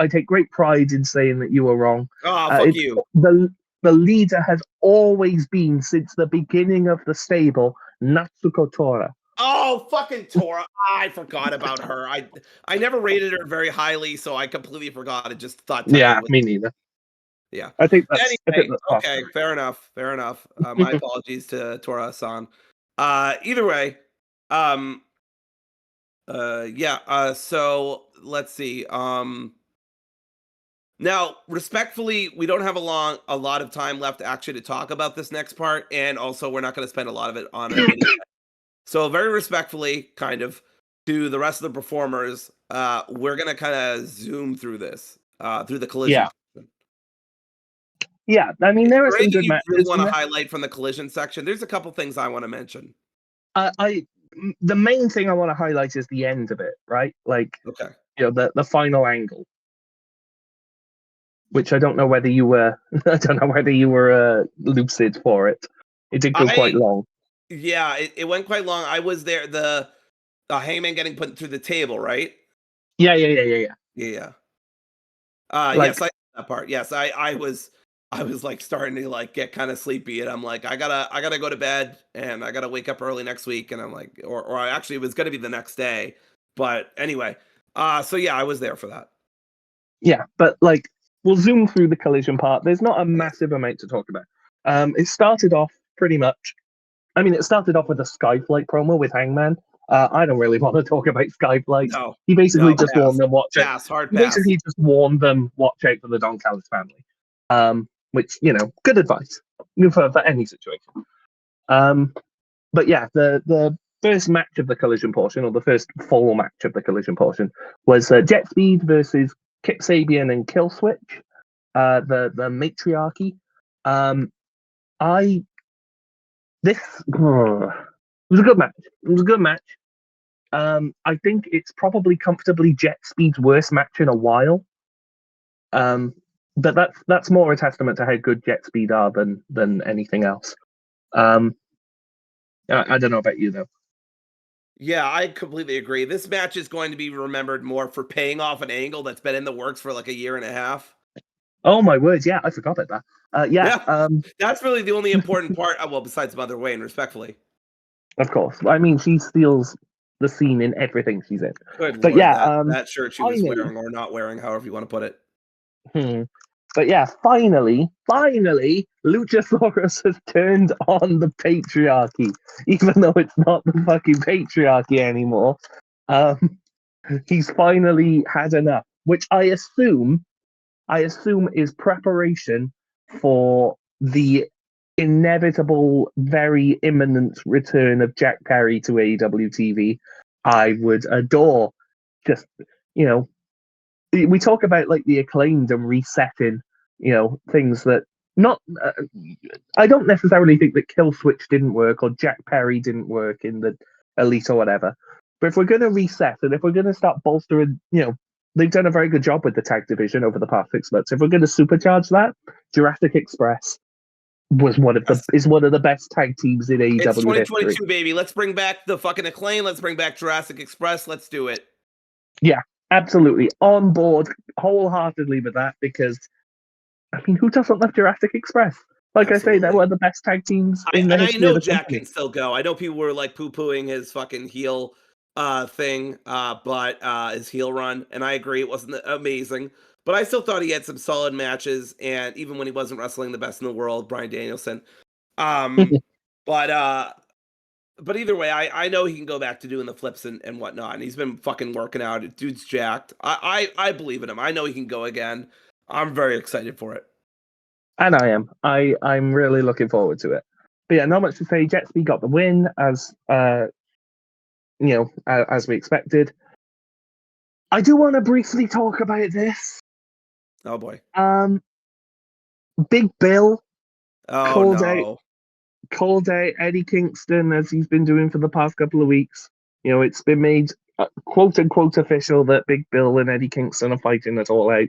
S1: take great pride in saying that you were wrong.
S2: Oh, fuck
S1: It's
S2: you.
S1: the leader has always been since the beginning of the stable, Natsuko Tora.
S2: Oh, fucking Tora. I forgot about her. I never rated her very highly, so I completely forgot. I just thought Thekla
S1: Yeah,
S2: was.
S1: me neither.
S2: Yeah.
S1: I think
S2: Anyway,
S1: that's
S2: okay,
S1: possible.
S2: fair enough. Fair enough. My apologies to Tora-san. Either way, um, yeah. So let's see. Now, respectfully, we don't have a lot of time left actually to talk about this next part, and also we're not going to spend a lot of it on it anyway. So, very respectfully, kind of to the rest of the performers, we're going to kind of zoom through this, through the collision.
S1: Yeah, yeah. I mean,
S2: Is
S1: there are
S2: there
S1: some
S2: anything
S1: good
S2: you really
S1: matches
S2: want
S1: in
S2: to
S1: there.
S2: highlight from the collision section? There's a couple things I want to mention.
S1: I the main thing I want to highlight is the end of it, right? Like,
S2: Okay.
S1: the final angle, which I don't know whether you were I don't know whether you were lucid for it. It did go quite
S2: I
S1: long.
S2: Yeah, it went quite long. I was there. The Hangman getting put through the table, right?
S1: Yeah.
S2: Yeah, yeah.
S1: Like,
S2: Yes, I that part. Yes, I was like starting to like get kind of sleepy, and I'm like, I gotta go to bed, and I gotta wake up early next week, and I'm like, or I actually it was gonna be the next day, but anyway, so yeah, I was there for that.
S1: yeah, but like, we'll zoom through the collision part. There's not a
S2: Yeah.
S1: massive amount to talk about. It started off pretty much. I mean, it started off with a Skyflight promo with Hangman. I don't really want to talk about Skyflight.
S2: No,
S1: He basically
S2: no,
S1: just
S2: pass,
S1: warned them, watch out.
S2: pass, hard
S1: He
S2: pass.
S1: basically just warned them, watch out for the Don Callis family. Which, good advice for any situation. Um, but yeah, the first match of the collision portion, or the first full match of the collision portion, was Jet Speed versus Kip Sabian and Killswitch, the matriarchy. Um, I this it was a good match. It was a good match. I think it's probably comfortably Jet Speed's worst match in a while. Um, but that's more a testament to how good Jet Speed are than anything else. Um, I don't know about you though.
S2: Yeah, I completely agree. This match is going to be remembered more for paying off an angle that's been in the works for like a year and a half.
S1: Oh my words! Yeah, I forgot about that. Yeah,
S2: Yeah, that's really the only important part. Well, besides Mother Wayne, respectfully.
S1: of course. I mean, she steals the scene in everything she's in.
S2: Good
S1: But
S2: lord,
S1: yeah,
S2: that shirt she was
S1: finally,
S2: wearing or not wearing, however you want to put it.
S1: hmm, but yeah, finally, Luchasaurus has turned on the patriarchy, even though it's not the fucking patriarchy anymore. Um, he's finally had enough, which I assume is preparation for the inevitable, very imminent return of Jack Perry to AEW TV. I would adore. Just, you know, we talk about like the Acclaimed and resetting, things that not. I don't necessarily think that Kill Switch didn't work or Jack Perry didn't work in the Elite or whatever. But if we're going to reset and if we're going to start bolstering, they've done a very good job with the tag division over the past 6 months. If we're going to supercharge that, Jurassic Express
S2: Yes.
S1: is one of the best tag teams in
S2: It's
S1: AEW history.
S2: 2022, baby. Let's bring back the fucking Acclaim. Let's bring back Jurassic Express. Let's do it.
S1: Yeah, absolutely on board wholeheartedly with that because I mean, who doesn't love Jurassic Express? Like I say, they're
S2: Absolutely.
S1: one of the best tag teams in the
S2: And I
S1: history of
S2: know
S1: the
S2: Jack
S1: company.
S2: can still go. I know people were like poo pooing his fucking heel thing, but his heel run, and I agree it wasn't amazing, but I still thought he had some solid matches, and even when he wasn't wrestling the best in the world, Brian Danielson. Um, but but either way, I know he can go back to doing the flips and whatnot, and he's been fucking working out. Dude's jacked. I believe in him. I know he can go again. I'm very excited for it.
S1: And I am. I'm really looking forward to it. But yeah, not much to say. Jetsby got the win as we expected. I do want to briefly talk about this.
S2: Oh boy.
S1: Big Bill
S2: Oh
S1: called out
S2: no.
S1: called out Eddie Kingston as he's been doing for the past couple of weeks. It's been made quote unquote official that Big Bill and Eddie Kingston are fighting it all out.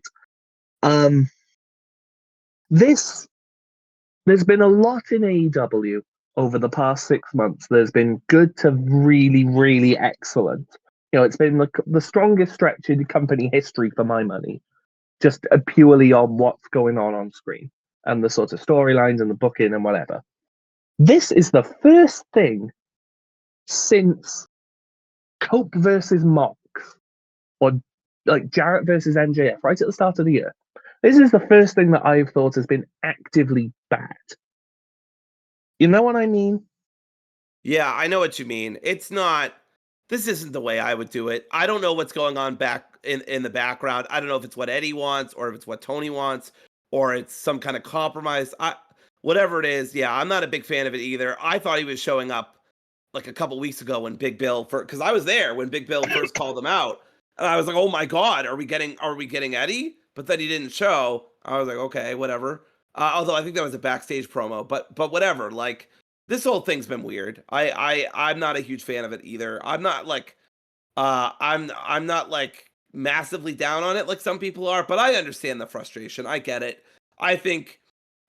S1: This There's been a lot in AEW over the past 6 months. There's been good to really, really excellent. It's been the strongest stretch in company history for my money, just purely on what's going on screen and the sort of storylines and the booking and whatever. This is the first thing since Cope versus Mox, or like Jarrett versus MJF, right at the start of the year. This is the first thing that I've thought has been actively bad. You know what I mean?
S2: Yeah, I know what you mean. This isn't the way I would do it. I don't know what's going on back in the background. I don't know if it's what Eddie wants or if it's what Tony wants or it's some kind of compromise. Whatever it is, yeah, I'm not a big fan of it either. I thought he was showing up like a couple weeks ago when Big Bill, because I was there when Big Bill first called him out, and I was like, "Oh my God, are we getting Eddie?" But then he didn't show. I was like, "Okay, whatever." Although I think that was a backstage promo, but whatever. Like, this whole thing's been weird. I'm not a huge fan of it either. I'm not like massively down on it like some people are, but I understand the frustration. I get it. I think,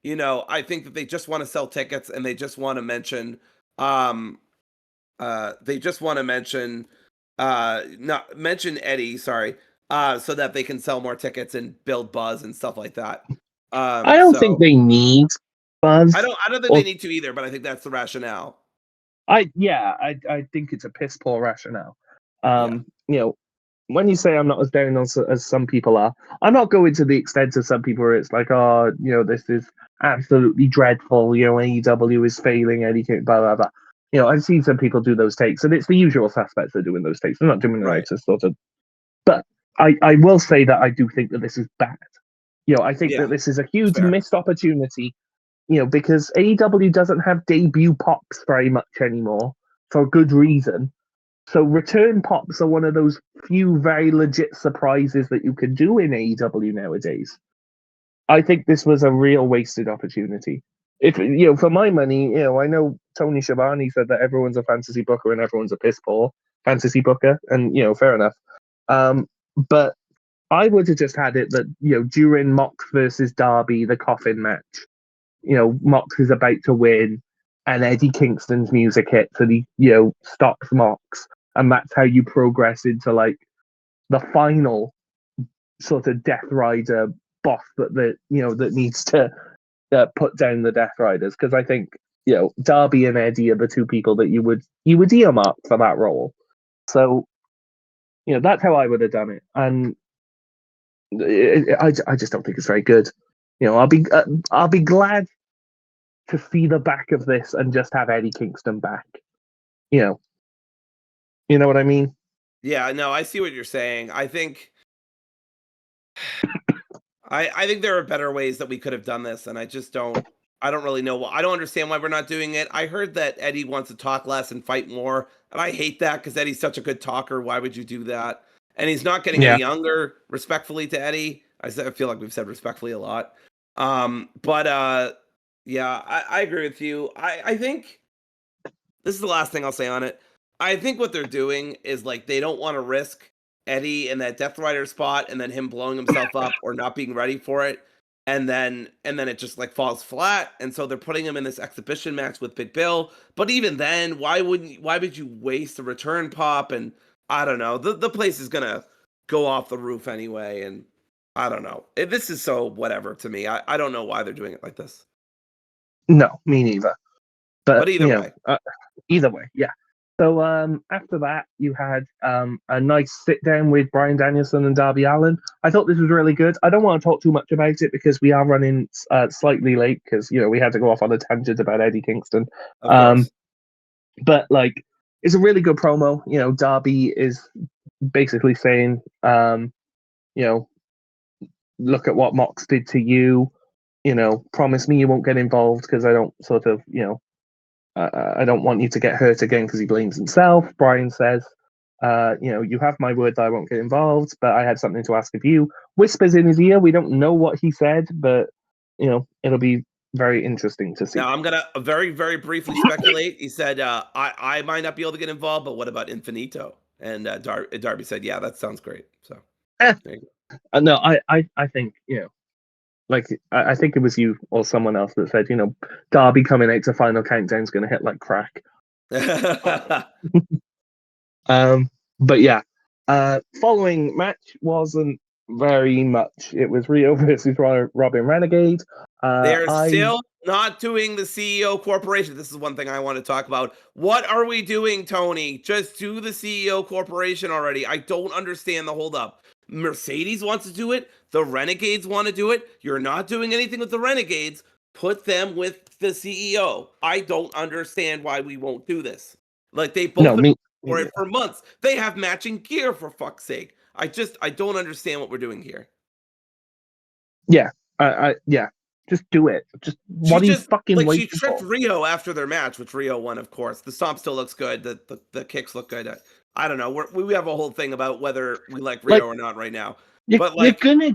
S2: I think that they just want to sell tickets and they just want to mention um they just want to mention not mention Eddie, sorry, so that they can sell more tickets and build buzz and stuff like that.
S1: I don't think
S2: So
S1: they need buzz.
S2: I don't think
S1: Or
S2: they need to either, but I think that's the rationale.
S1: I think it's a piss poor rationale.
S2: Yeah.
S1: When you say I'm not as down as some people are, I'm not going to the extent of some people where it's like, oh, this is absolutely dreadful. AEW is failing, anything, blah blah blah. I've seen some people do those takes, and it's the usual suspects that are doing those takes. They're not doing it
S2: Right.
S1: to sort of. But I will say that I do think that this is bad. I think
S2: Yeah.
S1: that this is a huge
S2: Fair.
S1: missed opportunity. Because AEW doesn't have debut pops very much anymore for good reason. So return pops are one of those few very legit surprises that you can do in AEW nowadays. I think this was a real wasted opportunity. If for my money, I know Tony Schiavone said that everyone's a fantasy booker and everyone's a piss poor fantasy booker, and fair enough. But I would have just had it that during Mox versus Darby, the coffin match, Mox is about to win, and Eddie Kingston's music hits, and he stops Mox, and that's how you progress into like the final sort of Death Rider boss that needs to put down the Death Riders, because I think Darby and Eddie are the two people that you would earmark for that role. So that's how I would have done it, and I just don't think it's very good. I'll be glad to see the back of this and just have Eddie Kingston back. You know what I mean?
S2: Yeah, no, I see what you're saying. I think there are better ways that we could have done this, and I don't really know. I don't understand why we're not doing it. I heard that Eddie wants to talk less and fight more, and I hate that because Eddie's such a good talker. Why would you do that? And he's not getting any
S1: Yeah.
S2: younger. Respectfully to Eddie, I feel like we've said respectfully a lot. Yeah, I agree with you. I think this is the last thing I'll say on it. I think what they're doing is like they don't want to risk Eddie in that Death Rider spot and then him blowing himself up or not being ready for it. And then it just like falls flat. And so they're putting him in this exhibition match with Big Bill. But even then, why would you waste a return pop? And I don't know. The place is gonna go off the roof anyway. And I don't know. This is so whatever to me. I don't know why they're doing it like this.
S1: No, me neither. But
S2: Either way.
S1: either way, yeah. So after that, you had a nice sit down with Bryan Danielson and Darby Allin. I thought this was really good. I don't want to talk too much about it because we are running slightly late because we had to go off on a tangent about Eddie Kingston.
S2: Of course.
S1: But like, it's a really good promo. Darby is basically saying, look at what Mox did to you. Promise me you won't get involved because I don't sort of, I don't want you to get hurt again because he blames himself. Bryan says, you have my word that I won't get involved, but I had something to ask of you. Whispers in his ear. We don't know what he said, but, it'll be very interesting to see.
S2: Now I'm gonna very, very briefly speculate. He said, "I might not be able to get involved, but what about Infinito?" And Darby said, "Yeah, that sounds great." So there you go.
S1: No, I think like I think it was you or someone else that said Darby coming out to Final Countdown is going to hit like crack. But yeah, Following match wasn't very much. It was Rio versus Robin Renegade.
S2: They're
S1: I
S2: still not doing the CEO corporation. This is one thing I want to talk about. What are we doing, Tony? Just do the CEO corporation already. I don't understand the holdup. Mercedes wants to do it. The Renegades want to do it. You're not doing anything with the Renegades. Put them with the CEO. I don't understand why we won't do this. Like they've both
S1: no
S2: been
S1: me.
S2: for it for months. They have matching gear for fuck's sake. I don't understand what we're doing here.
S1: Yeah, yeah. Just do it. Just
S2: She
S1: what are you
S2: just
S1: fucking
S2: like she
S1: waiting
S2: tricked
S1: for?
S2: Rio after their match, which Rio won, of course. The stomp still looks good. The kicks look good. I don't know. We have a whole thing about whether we like
S1: Like
S2: Rio or not right now.
S1: you,
S2: But
S1: you're
S2: like,
S1: gonna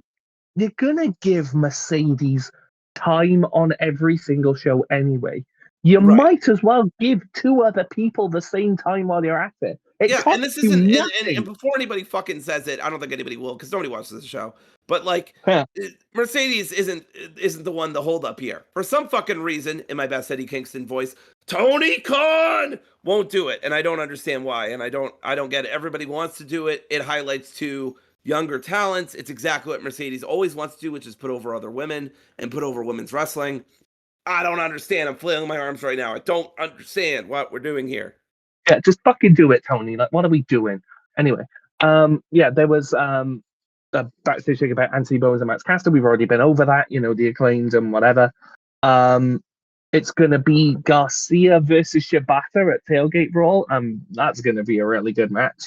S1: you're gonna give Mercedes time on every single show anyway. You
S2: right.
S1: might as well give two other people the same time while you're at it. It
S2: Yeah, and
S1: costs
S2: this
S1: you
S2: isn't and
S1: nothing.
S2: before anybody fucking says it, I don't think anybody will because nobody watches the show. But like
S1: Huh.
S2: Mercedes isn't the one to hold up here. For some fucking reason, in my best Eddie Kingston voice, Tony Khan won't do it. And I don't understand why. And I don't get it. Everybody wants to do it. It highlights to younger talents. It's exactly what Mercedes always wants to do, which is put over other women and put over women's wrestling. I don't understand. I'm flailing my arms right now. I don't understand what we're doing here.
S1: Yeah, just fucking do it, Tony. Like, what are we doing? Anyway, yeah, there was a backstage thing about Anthony Bowens and Max Caster. We've already been over that, the acclaimed and whatever. Um, it's gonna be Garcia versus Shibata at Tailgate Brawl. That's gonna be a really good match.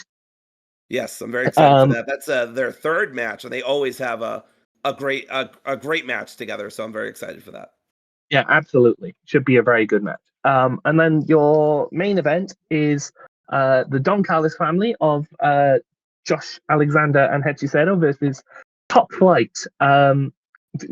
S2: Yes, I'm very excited for
S1: Um,
S2: that. That's their third match, and they always have a great match together. So I'm very excited for that.
S1: yeah, absolutely. Should be a very good match. And then your main event is the Don Callis family of Josh Alexander and Hechisero versus Top Flight.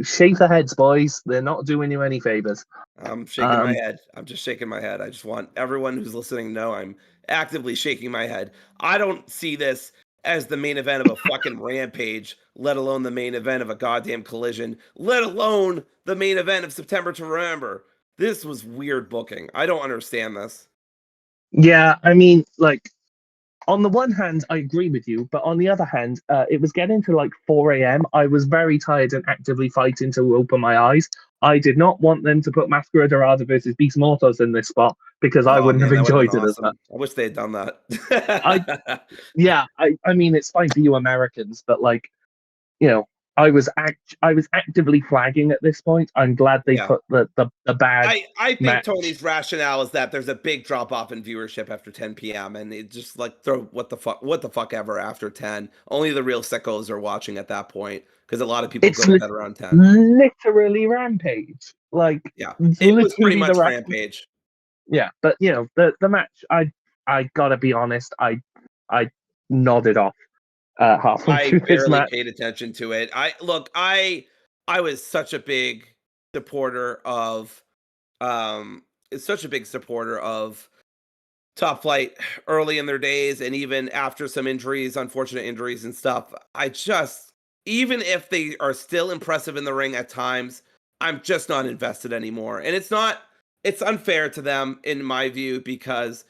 S1: Shave the heads, boys. They're not doing you any favors.
S2: I'm shaking my
S1: Um,
S2: head. I'm just shaking my head. I just want everyone who's listening to know I'm actively shaking my head. I don't see this as the main event of a fucking rampage, let alone the main event of a goddamn collision, let alone the main event of September to Remember. This was weird booking. I don't understand this.
S1: yeah, I mean, like, on the one hand, I agree with you, but on the other hand, it was getting to like 4 a.m. I was very tired and actively fighting to open my eyes. I did not want them to put Mascara Dorada versus Beast Mortos in this spot because I
S2: Oh
S1: wouldn't have
S2: man, that would have been
S1: enjoyed it as much.
S2: awesome. I wish they had done
S1: I
S2: that.
S1: Yeah, I mean it's fine for you Americans, but like you know, I was actively flagging at this point. I'm glad they
S2: Yeah.
S1: put the bad
S2: I think
S1: match.
S2: Tony's rationale is that there's a big drop off in viewership after 10 p.m. and it just like throw what the fuck ever after 10. Only the real sickos are watching at that point because a lot of people
S1: It's
S2: go to bed around 10.
S1: literally Rampage. Like
S2: Yeah,
S1: it's
S2: it was pretty
S1: literally the
S2: much
S1: Rampage.
S2: Rampage.
S1: Yeah, but the match. I gotta be honest. I nodded off halfway
S2: I
S1: through this
S2: barely
S1: match.
S2: paid attention to it. I was such a big supporter of um such a big supporter of Top Flight early in their days and even after some injuries, unfortunate injuries and stuff. I just even if they are still impressive in the ring at times, I'm just not invested anymore. And it's unfair to them in my view because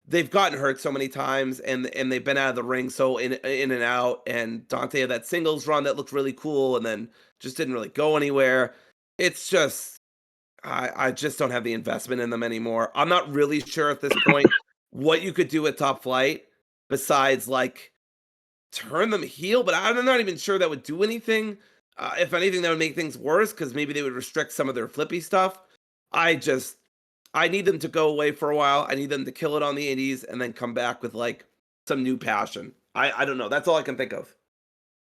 S2: they've gotten hurt so many times and they've been out of the ring so in and out and Dante had that singles run that looked really cool and then just didn't really go anywhere. It's just I just don't have the investment in them anymore. I'm not really sure at this point what you could do with Top Flight besides like turn them heel, but I'm not even sure that would do anything. If anything, that would make things worse because maybe they would restrict some of their flippy stuff. I just I need them to go away for a while. I need them to kill it on the indies and then come back with like some new passion. I don't know. That's all I can think of.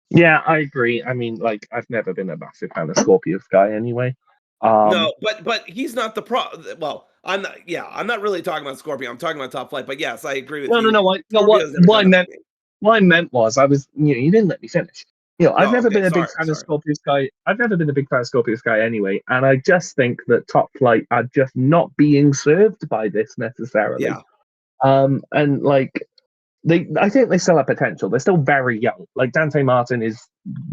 S1: Yeah, I agree. I mean, like I've never been a massive fan of Scorpio Sky anyway. Um,
S2: No, but he's not the pro. Well, I'm not. Yeah, I'm not really talking about Scorpio. I'm talking about Top Flight. But yes, I agree with
S1: no, no,
S2: you.
S1: no. No.
S2: Scorpio's never
S1: What I
S2: done it
S1: meant
S2: for me.
S1: what I meant was I was you didn't let me finish. I've
S2: Oh,
S1: never
S2: okay.
S1: been a big
S2: Sorry,
S1: fan of
S2: sorry.
S1: Scorpio Sky. I've never been a big fan of Scorpio Sky anyway, and I just think that Top Flight are just not being served by this necessarily.
S2: Yeah.
S1: And like I think they still have potential. They're still very young. Like Dante Martin is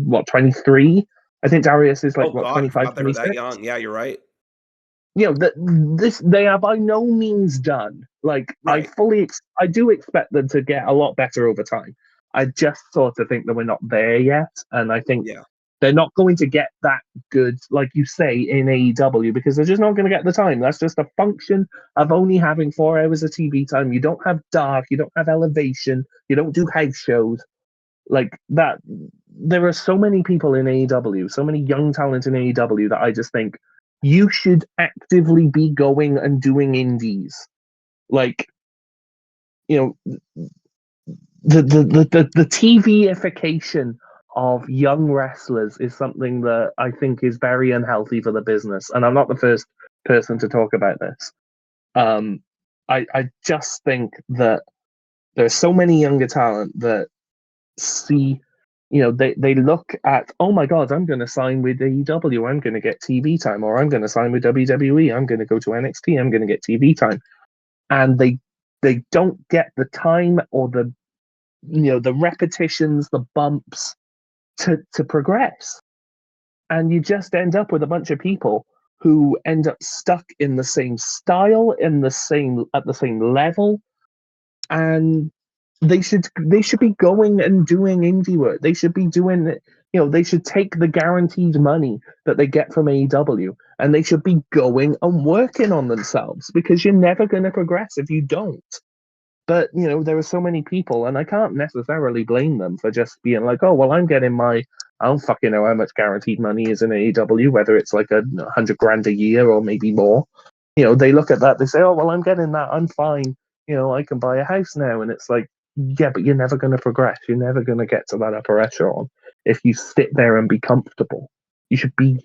S1: what 23. I think Darius is like
S2: Oh
S1: what
S2: God, I
S1: 25,
S2: forgot they were that
S1: 26.
S2: young. Yeah, you're right.
S1: They are by no means done. Like
S2: Right.
S1: I do expect them to get a lot better over time. I just sort of think that we're not there yet, and I think
S2: Yeah.
S1: they're not going to get that good, like you say, in AEW because they're just not going to get the time. That's just a function of only having 4 hours of TV time. You don't have Dark, you don't have Elevation, you don't do house shows like that. There are so many people in AEW, so many young talent in AEW that I just think you should actively be going and doing indies. Like, you know, the TVification of young wrestlers is something that I think is very unhealthy for the business. And I'm not the first person to talk about this. I just think that there's so many younger talent that see, they look at, oh my God, I'm going to sign with AEW, I'm going to get TV time, or I'm going to sign with WWE, I'm going to go to NXT, I'm going to get TV time. And they don't get the time or the repetitions, the bumps to progress. And you just end up with a bunch of people who end up stuck in the same style, at the same level, and they should be going and doing indie work. They should be doing, they should take the guaranteed money that they get from AEW and they should be going and working on themselves because you're never going to progress if you don't. But, there are so many people, and I can't necessarily blame them for just being like, oh, well, I'm getting I don't fucking know how much guaranteed money is in AEW, whether it's like $100,000 a year or maybe more. They look at that, they say, oh, well, I'm getting that, I'm fine. I can buy a house now. And it's like, yeah, but you're never going to progress. You're never going to get to that upper echelon if you sit there and be comfortable. You should be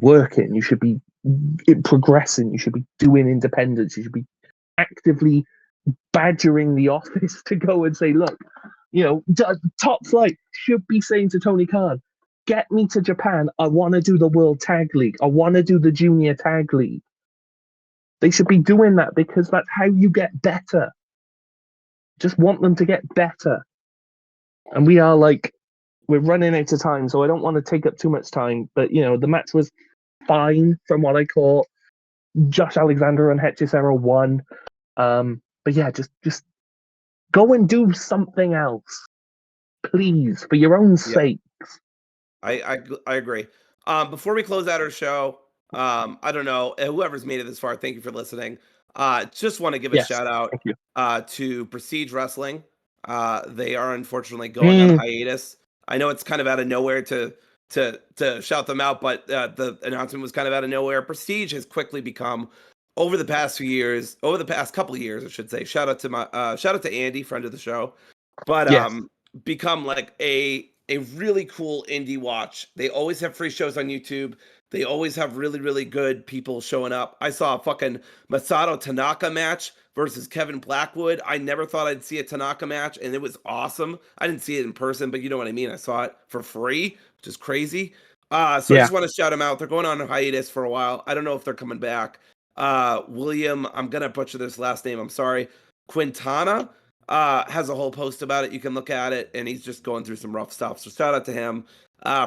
S1: working. You should be progressing. You should be doing independence. You should be actively badgering the office to go and say, look, Top Flight should be saying to Tony Khan, get me to Japan. I want to do the World Tag League. I want to do the Junior Tag League. They should be doing that because that's how you get better. Just want them to get better. And we're running out of time, so I don't want to take up too much time. But, the match was fine from what I caught. Josh Alexander and Hechicero won. But yeah, just go and do something else, please, for your own sake.
S2: I agree. Before we close out our show, I don't know, whoever's made it this far, thank you for listening. Just want to give a shout out to Prestige Wrestling. They are unfortunately going on hiatus. I know it's kind of out of nowhere to shout them out, but the announcement was kind of out of nowhere. Prestige has quickly become, over the past couple of years, I should say. Shout out to Andy, friend of the show, but become like a really cool indie watch. They always have free shows on YouTube. They always have really, really good people showing up. I saw a fucking Masato Tanaka match versus Kevin Blackwood. I never thought I'd see a Tanaka match, and it was awesome. I didn't see it in person, but you know what I mean. I saw it for free, which is crazy. I just want to shout them out. They're going on a hiatus for a while. I don't know if they're coming back. William, I'm going to butcher this last name. I'm sorry. Quintana has a whole post about it. You can look at it, and he's just going through some rough stuff. So shout out to him.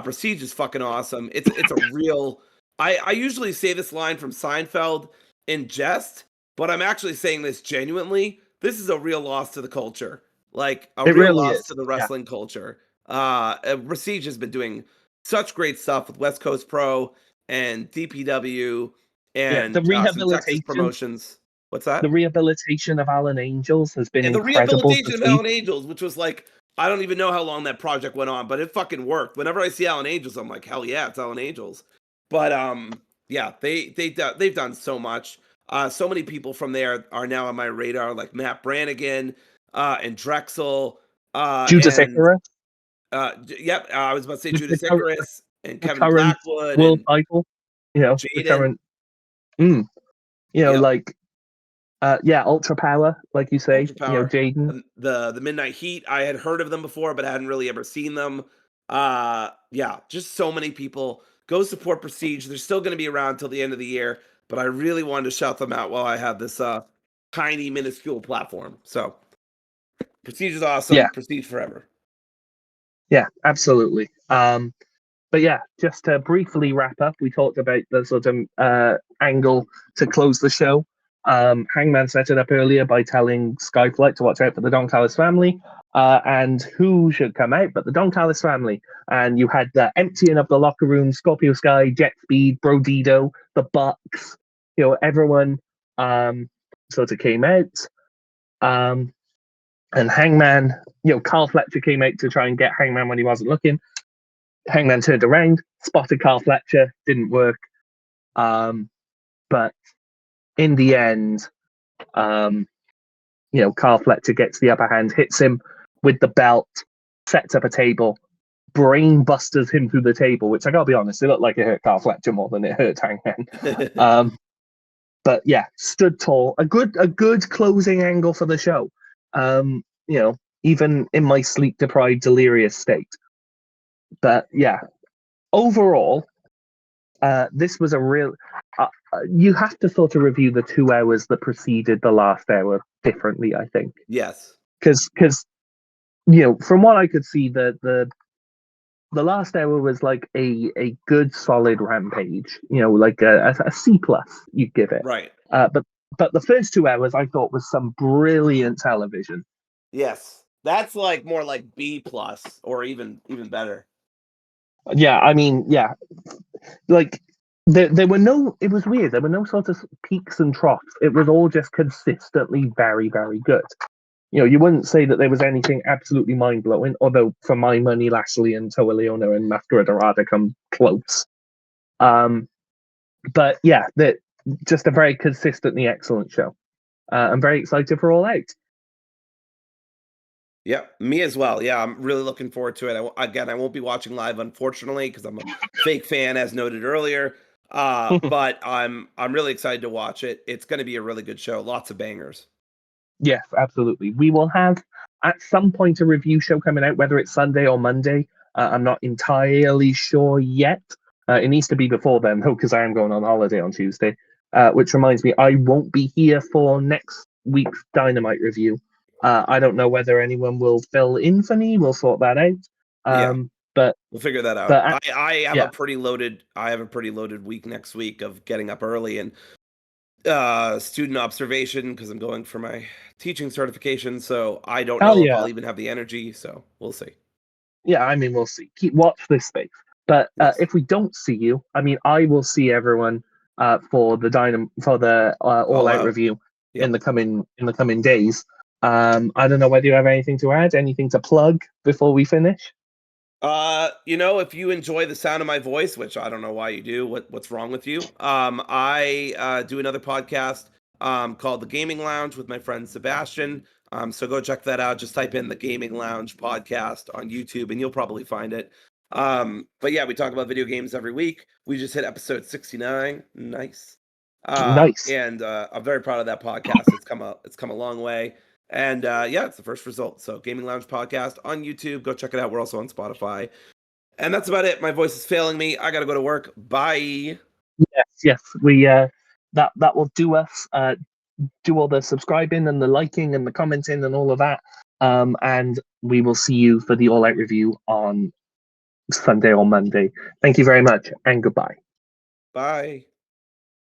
S2: Prestige is fucking awesome. It's a real. I usually say this line from Seinfeld in jest, but I'm actually saying this genuinely. This is a real loss to the culture, like a real
S1: really
S2: loss
S1: is.
S2: to the wrestling culture. Prestige has been doing such great stuff with West Coast Pro and DPW and
S1: the
S2: some Texas
S1: rehabilitation
S2: promotions. What's that?
S1: The rehabilitation of Alan Angels has been
S2: And the
S1: incredible.
S2: rehabilitation of Alan Angels, which was like, I don't even know how long that project went on, but it fucking worked. Whenever I see Alan Angels, I'm like, hell yeah, it's Alan Angels. But yeah, they've done so much. So many people from there are now on my radar, like Matt Brannigan, and Drexel,
S1: Judas Icarus.
S2: Yep, I was about to say
S1: The
S2: Judas
S1: current,
S2: Icarus and
S1: the
S2: Kevin
S1: current
S2: Blackwood
S1: world
S2: and
S1: title. The
S2: Jaden.
S1: current. Ultra Power, like you say.
S2: Ultra Power.
S1: Jaden.
S2: The Midnight Heat. I had heard of them before, but I hadn't really ever seen them. Yeah, just so many people. Go support Prestige. They're still going to be around till the end of the year, but I really wanted to shout them out while I have this tiny, minuscule platform. So Prestige is awesome.
S1: Yeah.
S2: Prestige forever.
S1: Yeah, absolutely. But yeah, just to briefly wrap up, we talked about the sort of angle to close the show. Hangman set it up earlier by telling Skyflight to watch out for the Don Callis family. And who should come out but the Don Callis family? And you had the emptying of the locker room, Scorpio Sky, Jet Speed, Brodito, the Bucks, everyone sort of came out. And Hangman, Carl Fletcher came out to try and get Hangman when he wasn't looking. Hangman turned around, spotted Carl Fletcher, didn't work. But in the end, Carl Fletcher gets the upper hand, hits him with the belt, sets up a table, brain busters him through the table, which I gotta be honest, it looked like it hurt Carl Fletcher more than it hurt Hangman. But yeah, stood tall. A good closing angle for the show. Even in my sleep-deprived, delirious state. But yeah, overall, this was a real. You have to sort of review the 2 hours that preceded the last hour differently, I think.
S2: Yes.
S1: Because from what I could see, the last hour was like a good solid Rampage. Like a C+, you'd give it.
S2: Right.
S1: But the first 2 hours I thought was some brilliant television.
S2: Yes, that's like more like B+ or even better.
S1: Yeah, I mean, yeah, like there were no. It was weird. There were no sort of peaks and troughs. It was all just consistently very, very good. You wouldn't say that there was anything absolutely mind blowing. Although, for my money, Lashley and Toa Liona and Mascara Dorada come close. But yeah, just a very consistently excellent show. I'm very excited for All Out.
S2: Yeah, me as well. Yeah, I'm really looking forward to it. I won't be watching live, unfortunately, because I'm a fake fan, as noted earlier. But I'm really excited to watch it. It's going to be a really good show. Lots of bangers.
S1: Yes, absolutely. We will have at some point a review show coming out, whether it's Sunday or Monday. I'm not entirely sure yet. It needs to be before then, though, because I am going on holiday on Tuesday. Which reminds me, I won't be here for next week's Dynamite review. I don't know whether anyone will fill in for me. We'll sort that out. But
S2: we'll figure that out. I have a pretty loaded. I have a pretty loaded week next week of getting up early and student observation because I'm going for my teaching certification. So I don't know if I'll even have the energy. So we'll see.
S1: Yeah, I mean, we'll see. Watch this space. But if we don't see you, I mean, I will see everyone for the All Out review in the coming days. I don't know whether you have anything to add, anything to plug before we finish.
S2: If you enjoy the sound of my voice, which I don't know why you do, what's wrong with you? I do another podcast called The Gaming Lounge with my friend Sebastian. So go check that out. Just type in The Gaming Lounge podcast on YouTube and you'll probably find it. But yeah, we talk about video games every week. We just hit episode 69. Nice.
S1: Nice.
S2: And I'm very proud of that podcast. It's come a long way. And it's the first result. So Gaming Lounge podcast on YouTube. Go check it out. We're also on Spotify. And that's about it. My voice is failing me. I got to go to work. Bye.
S1: Yes. We that will do us. Do all the subscribing and the liking and the commenting and all of that. And we will see you for the All Out review on Sunday or Monday. Thank you very much and goodbye.
S2: Bye.